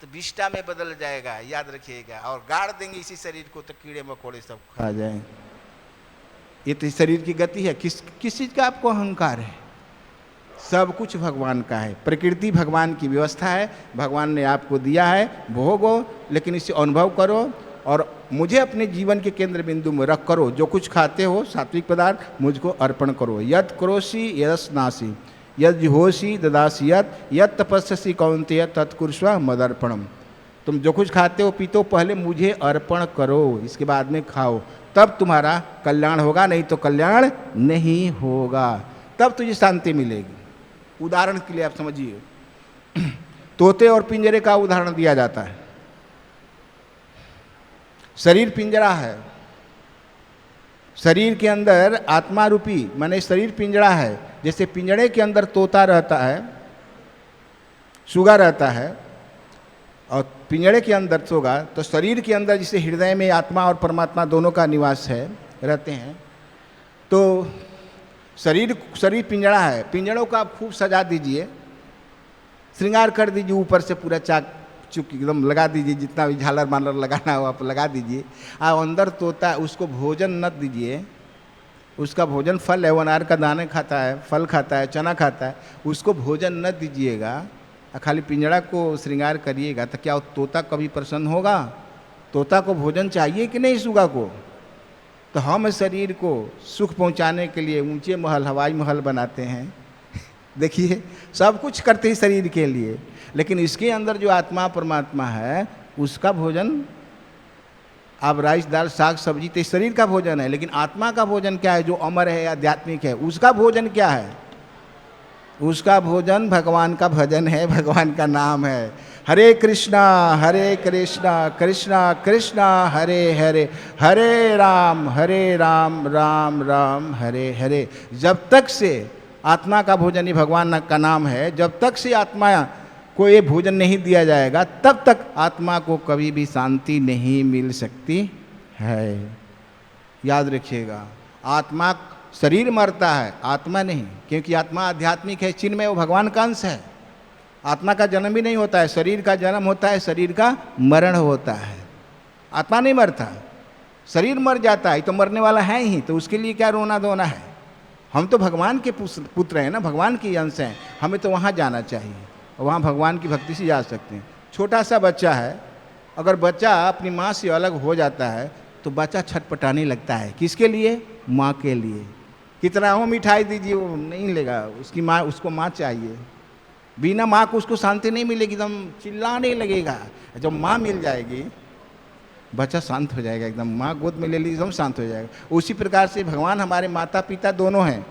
तो विष्ठा में बदल जाएगा, याद रखिएगा। और गाड़ देंगे इसी शरीर को तो कीड़े मकोड़े सब खा जाएंगे। ये तो शरीर की गति है। किस चीज का आपको अहंकार है? सब कुछ भगवान का है, प्रकृति भगवान की व्यवस्था है, भगवान ने आपको दिया है, भोगो, लेकिन इसे अनुभव करो और मुझे अपने जीवन के केंद्र बिंदु में रख करो। जो कुछ खाते हो सात्विक पदार्थ मुझको अर्पण करो। यत् करोषि यदस्नासि यद होशी ददासी यत् तपस्यसि कौन्तेय तत्कुर्स्व मदर्पणम। तुम जो कुछ खाते हो पीते हो, पहले मुझे अर्पण करो, इसके बाद में खाओ, तब तुम्हारा कल्याण होगा, नहीं तो कल्याण नहीं होगा। तब तुझे शांति मिलेगी। उदाहरण के लिए आप समझिए, तोते और पिंजरे का उदाहरण दिया जाता है। शरीर पिंजरा है, शरीर के अंदर आत्मा रूपी माने शरीर पिंजरा है। जैसे पिंजरे के अंदर तोता रहता है, सुगा रहता है, और पिंजरे के अंदर सोगा, तो शरीर के अंदर जिसे हृदय में आत्मा और परमात्मा दोनों का निवास है, रहते हैं। तो शरीर पिंजरा है, पिंजरों को आप खूब सजा दीजिए, श्रृंगार कर दीजिए, ऊपर से पूरा चाक चुक एकदम लगा दीजिए, जितना भी झालर मालर लगाना हो आप लगा दीजिए। आप अंदर तोता, उसको भोजन न दीजिए, उसका भोजन फल है, वो अनार का दाने खाता है, फल खाता है, चना खाता है, उसको भोजन न दीजिएगा, खाली पिंजरा को श्रृंगार करिएगा, तो क्या तोता कभी प्रसन्न होगा? तोता को भोजन चाहिए कि नहीं, सुगा को? तो हम शरीर को सुख पहुंचाने के लिए ऊंचे महल, हवाई महल बनाते हैं देखिए, सब कुछ करते हैं शरीर के लिए, लेकिन इसके अंदर जो आत्मा परमात्मा है, उसका भोजन आप राइस दाल साग सब्जी तो शरीर का भोजन है, लेकिन आत्मा का भोजन क्या है? जो अमर है, आध्यात्मिक है, उसका भोजन क्या है? उसका भोजन भगवान का भजन है, भगवान का नाम है। हरे कृष्णा कृष्णा कृष्णा हरे हरे, हरे राम राम राम हरे हरे। जब तक से आत्मा का भोजन ही भगवान का नाम है, जब तक से आत्मा को ये भोजन नहीं दिया जाएगा, तब तक आत्मा को कभी भी शांति नहीं मिल सकती है। याद रखिएगा, आत्मा, शरीर मरता है, आत्मा नहीं, क्योंकि आत्मा आध्यात्मिक है, चिन्मय, वो भगवान का अंश है। आत्मा का जन्म भी नहीं होता है, शरीर का जन्म होता है, शरीर का मरण होता है। आत्मा नहीं मरता, शरीर मर जाता है, तो मरने वाला है ही, तो उसके लिए क्या रोना धोना है? हम तो भगवान के पुत्र हैं ना, भगवान के अंश हैं, हमें तो वहाँ जाना चाहिए, वहाँ भगवान की भक्ति से जा सकते हैं। छोटा सा बच्चा है, अगर बच्चा अपनी माँ से अलग हो जाता है तो बच्चा छटपटाने लगता है, किसके लिए? माँ के लिए। कितना हो मिठाई दीजिए, वो नहीं लेगा, उसकी माँ, उसको माँ चाहिए। बिना माँ को उसको शांति नहीं मिलेगी, एकदम चिल्लाने लगेगा। जब माँ मिल जाएगी बच्चा शांत हो जाएगा एकदम, माँ गोद में ले ली एकदम शांत हो जाएगा। उसी प्रकार से भगवान हमारे माता पिता दोनों हैं।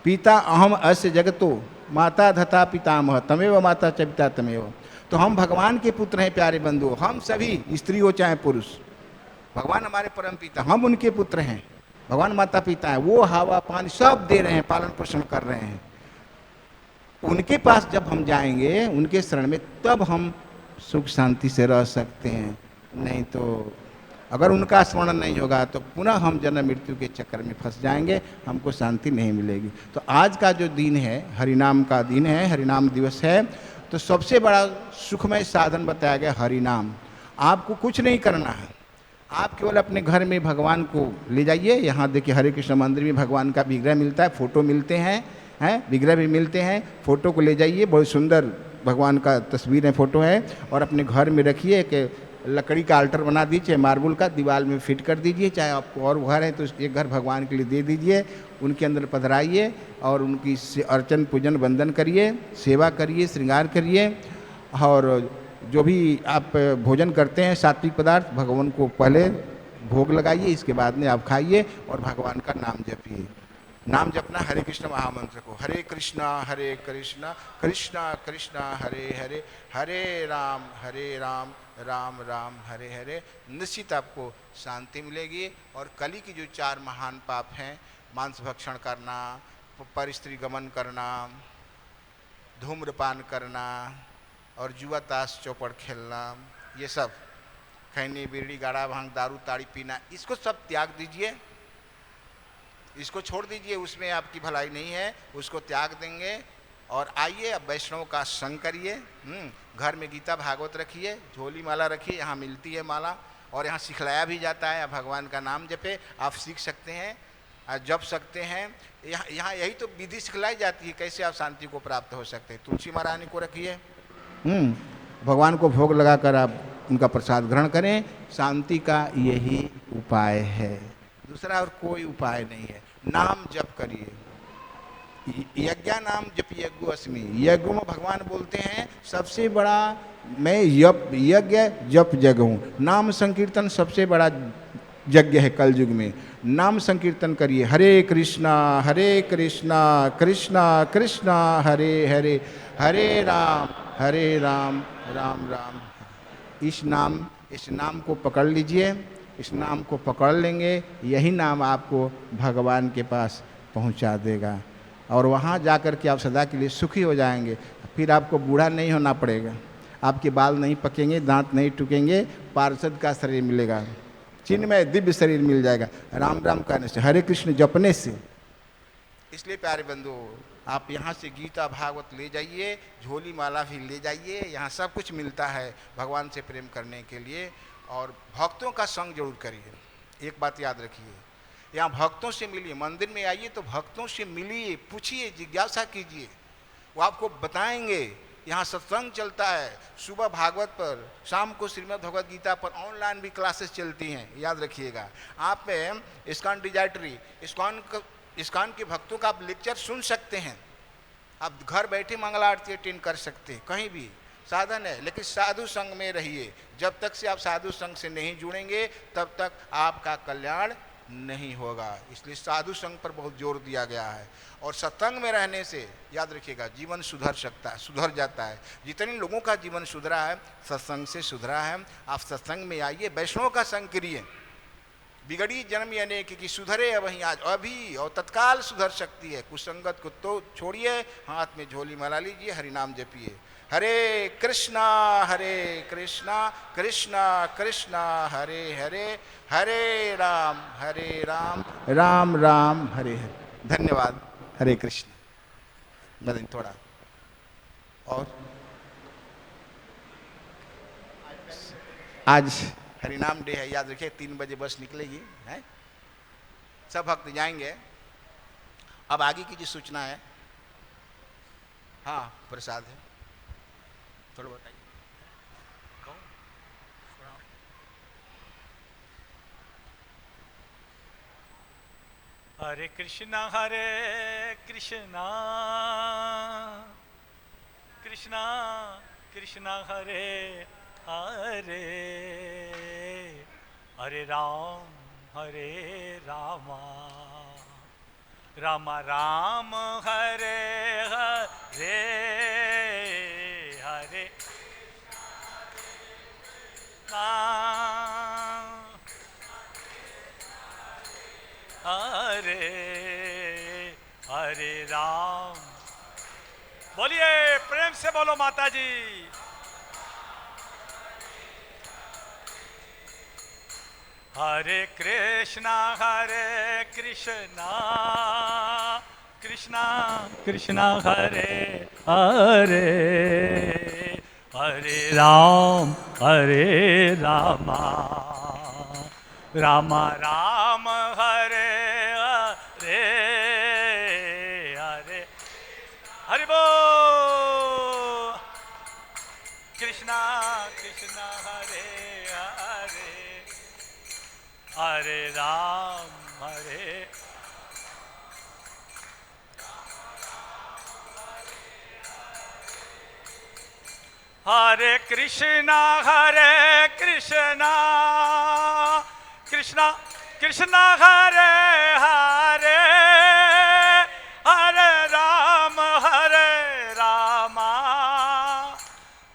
पिता अहम अस्य जगतो माता धता पितामह तमेव माता च पिता तमेव। तो हम भगवान के पुत्र हैं प्यारे बंधुओं, हम सभी, स्त्री हो चाहे पुरुष, भगवान हमारे परम पिता, हम उनके पुत्र हैं। भगवान माता पिता हैं, वो हवा पानी सब दे रहे हैं, पालन पोषण कर रहे हैं। उनके पास जब हम जाएंगे, उनके शरण में, तब हम सुख शांति से रह सकते हैं। नहीं तो अगर उनका स्मरण नहीं होगा तो पुनः हम जन्म मृत्यु के चक्कर में फंस जाएंगे, हमको शांति नहीं मिलेगी। तो आज का जो दिन है, हरिनाम का दिन है, हरिनाम दिवस है, तो सबसे बड़ा सुखमय साधन बताया गया हरिनाम। आपको कुछ नहीं करना है, आप केवल अपने घर में भगवान को ले जाइए। यहाँ देखिए हरे कृष्ण मंदिर में भगवान का विग्रह मिलता है, फोटो मिलते हैं, विग्रह भी मिलते हैं। फोटो को ले जाइए, बहुत सुंदर भगवान का तस्वीर है, फोटो है, और अपने घर में रखिए। एक लकड़ी का आल्टर बना दीजिए, मार्बल का, दीवार में फिट कर दीजिए। चाहे आपको और घर है तो एक घर भगवान के लिए दे दीजिए, उनके अंदर पधराइए और उनकी अर्चन पूजन वंदन करिए, सेवा करिए, श्रृंगार करिए। और जो भी आप भोजन करते हैं सात्विक पदार्थ, भगवान को पहले भोग लगाइए, इसके बाद में आप खाइए और भगवान का नाम जपिए। नाम जपना हरे कृष्ण महामंत्र को, हरे कृष्णा कृष्णा कृष्णा हरे हरे, हरे राम राम राम हरे हरे। निश्चित आपको शांति मिलेगी। और कली की जो 4 महान पाप हैं, मांस भक्षण करना, परस्त्री गमन करना, धूम्रपान करना और जुआ ताश चौपड़ खेलना, ये सब, खैनी बीड़ी गाड़ा भांग दारू ताड़ी पीना, इसको सब त्याग दीजिए, इसको छोड़ दीजिए, उसमें आपकी भलाई नहीं है, उसको त्याग देंगे। और आइए अब वैष्णव का संग करिए। घर में गीता भागवत रखिए, झोली माला रखिए, यहाँ मिलती है माला, और यहाँ सिखलाया भी जाता है। भगवान का नाम जपे, आप सीख सकते हैं, जप सकते हैं। यहाँ यही तो विधि सिखलाई जाती है, कैसे आप शांति को प्राप्त हो सकते हैं। तुलसी महारानी को रखिए, भगवान को भोग लगाकर आप उनका प्रसाद ग्रहण करें। शांति का यही उपाय है, दूसरा और कोई उपाय नहीं है। नाम जप करिए, यज्ञ नाम जप यज्ञ अस्मि। यज्ञ में भगवान बोलते हैं सबसे बड़ा मैं यज्ञ जप जग हूँ। नाम संकीर्तन सबसे बड़ा यज्ञ है कलयुग में। नाम संकीर्तन करिए, हरे कृष्णा कृष्णा कृष्णा हरे हरे, हरे राम राम राम। इस नाम को पकड़ लीजिए, इस नाम को पकड़ लेंगे, यही नाम आपको भगवान के पास पहुंचा देगा। और वहाँ जाकर के आप सदा के लिए सुखी हो जाएंगे। फिर आपको बूढ़ा नहीं होना पड़ेगा, आपके बाल नहीं पकेंगे, दांत नहीं टूकेंगे, पार्षद का शरीर मिलेगा, चिन्मय दिव्य शरीर मिल जाएगा राम राम कहने से, हरे कृष्ण जपने से। इसलिए प्यारे बंधु, आप यहाँ से गीता भागवत ले जाइए, झोली माला भी ले जाइए, यहाँ सब कुछ मिलता है भगवान से प्रेम करने के लिए। और भक्तों का संग जरूर करिए। एक बात याद रखिए, यहाँ भक्तों से मिलिए, मंदिर में आइए तो भक्तों से मिलिए, पूछिए, जिज्ञासा कीजिए, वो आपको बताएंगे। यहाँ सत्संग चलता है, सुबह भागवत पर, शाम को श्रीमद् भगवद गीता पर ऑनलाइन भी क्लासेस चलती हैं, याद रखिएगा। आप इस्कॉन डिजाइटरी, इस्कॉन के भक्तों का आप लेक्चर सुन सकते हैं, आप घर बैठे मंगला आरती अटेंड कर सकते हैं, कहीं भी साधन है। लेकिन साधु संग में रहिए, जब तक से आप साधु संग से नहीं जुड़ेंगे तब तक आपका कल्याण नहीं होगा। इसलिए साधु संग पर बहुत जोर दिया गया है। और सत्संग में रहने से याद रखिएगा जीवन सुधर जाता है। जितने लोगों का जीवन सुधरा है सत्संग से सुधरा है। आप सत्संग में आइए, वैष्णव का संग करिए। बिगड़ी जन्म यानी कि सुधरे वहीं आज अभी और तत्काल सुधर सकती है। कुसंगत को तो छोड़िए, हाथ में झोली माला लीजिए, हरिनाम जपिए, हरे कृष्णा कृष्णा कृष्णा हरे हरे, हरे राम राम राम हरे हरे। धन्यवाद। हरे कृष्ण। बदन थोड़ा और आज हरिनाम डे है, याद रखिए 3 बजे बस निकलेगी है, सब भक्त जाएंगे। अब आगे की जो सूचना है, हाँ प्रसाद है, थोड़ा बताइए। हरे कृष्णा कृष्णा कृष्णा हरे हरे, हरे राम हरे रामा राम राम हरे हरे हरे राम हरे हरे राम। बोलिए प्रेम से बोलो माता जी। हरे कृष्णा कृष्णा कृष्णा हरे हरे हरे राम रामा राम राम हरे हरे हरे हरि बोल। कृष्णा कृष्णा हरे हरे हरे राम हरे कृष्णा कृष्णा कृष्णा हरे हरे हरे राम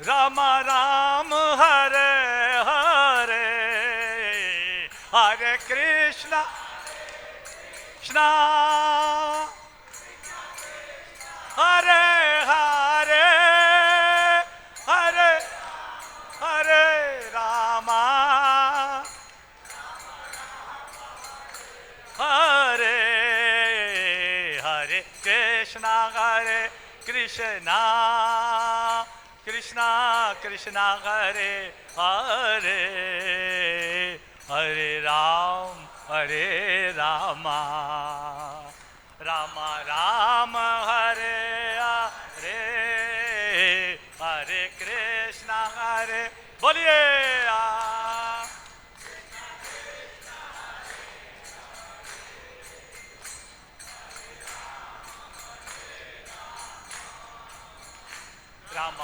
राम राम हरे हरे हरे कृष्णा कृष्णा हरे हरे हरे हरे रामा हरे हरे कृष्णा कृष्णा कृष्णा कृष्णा हरे हरे हरे राम रामा राम राम हरे हरे हरे कृष्णा हरे बोलिए राम राम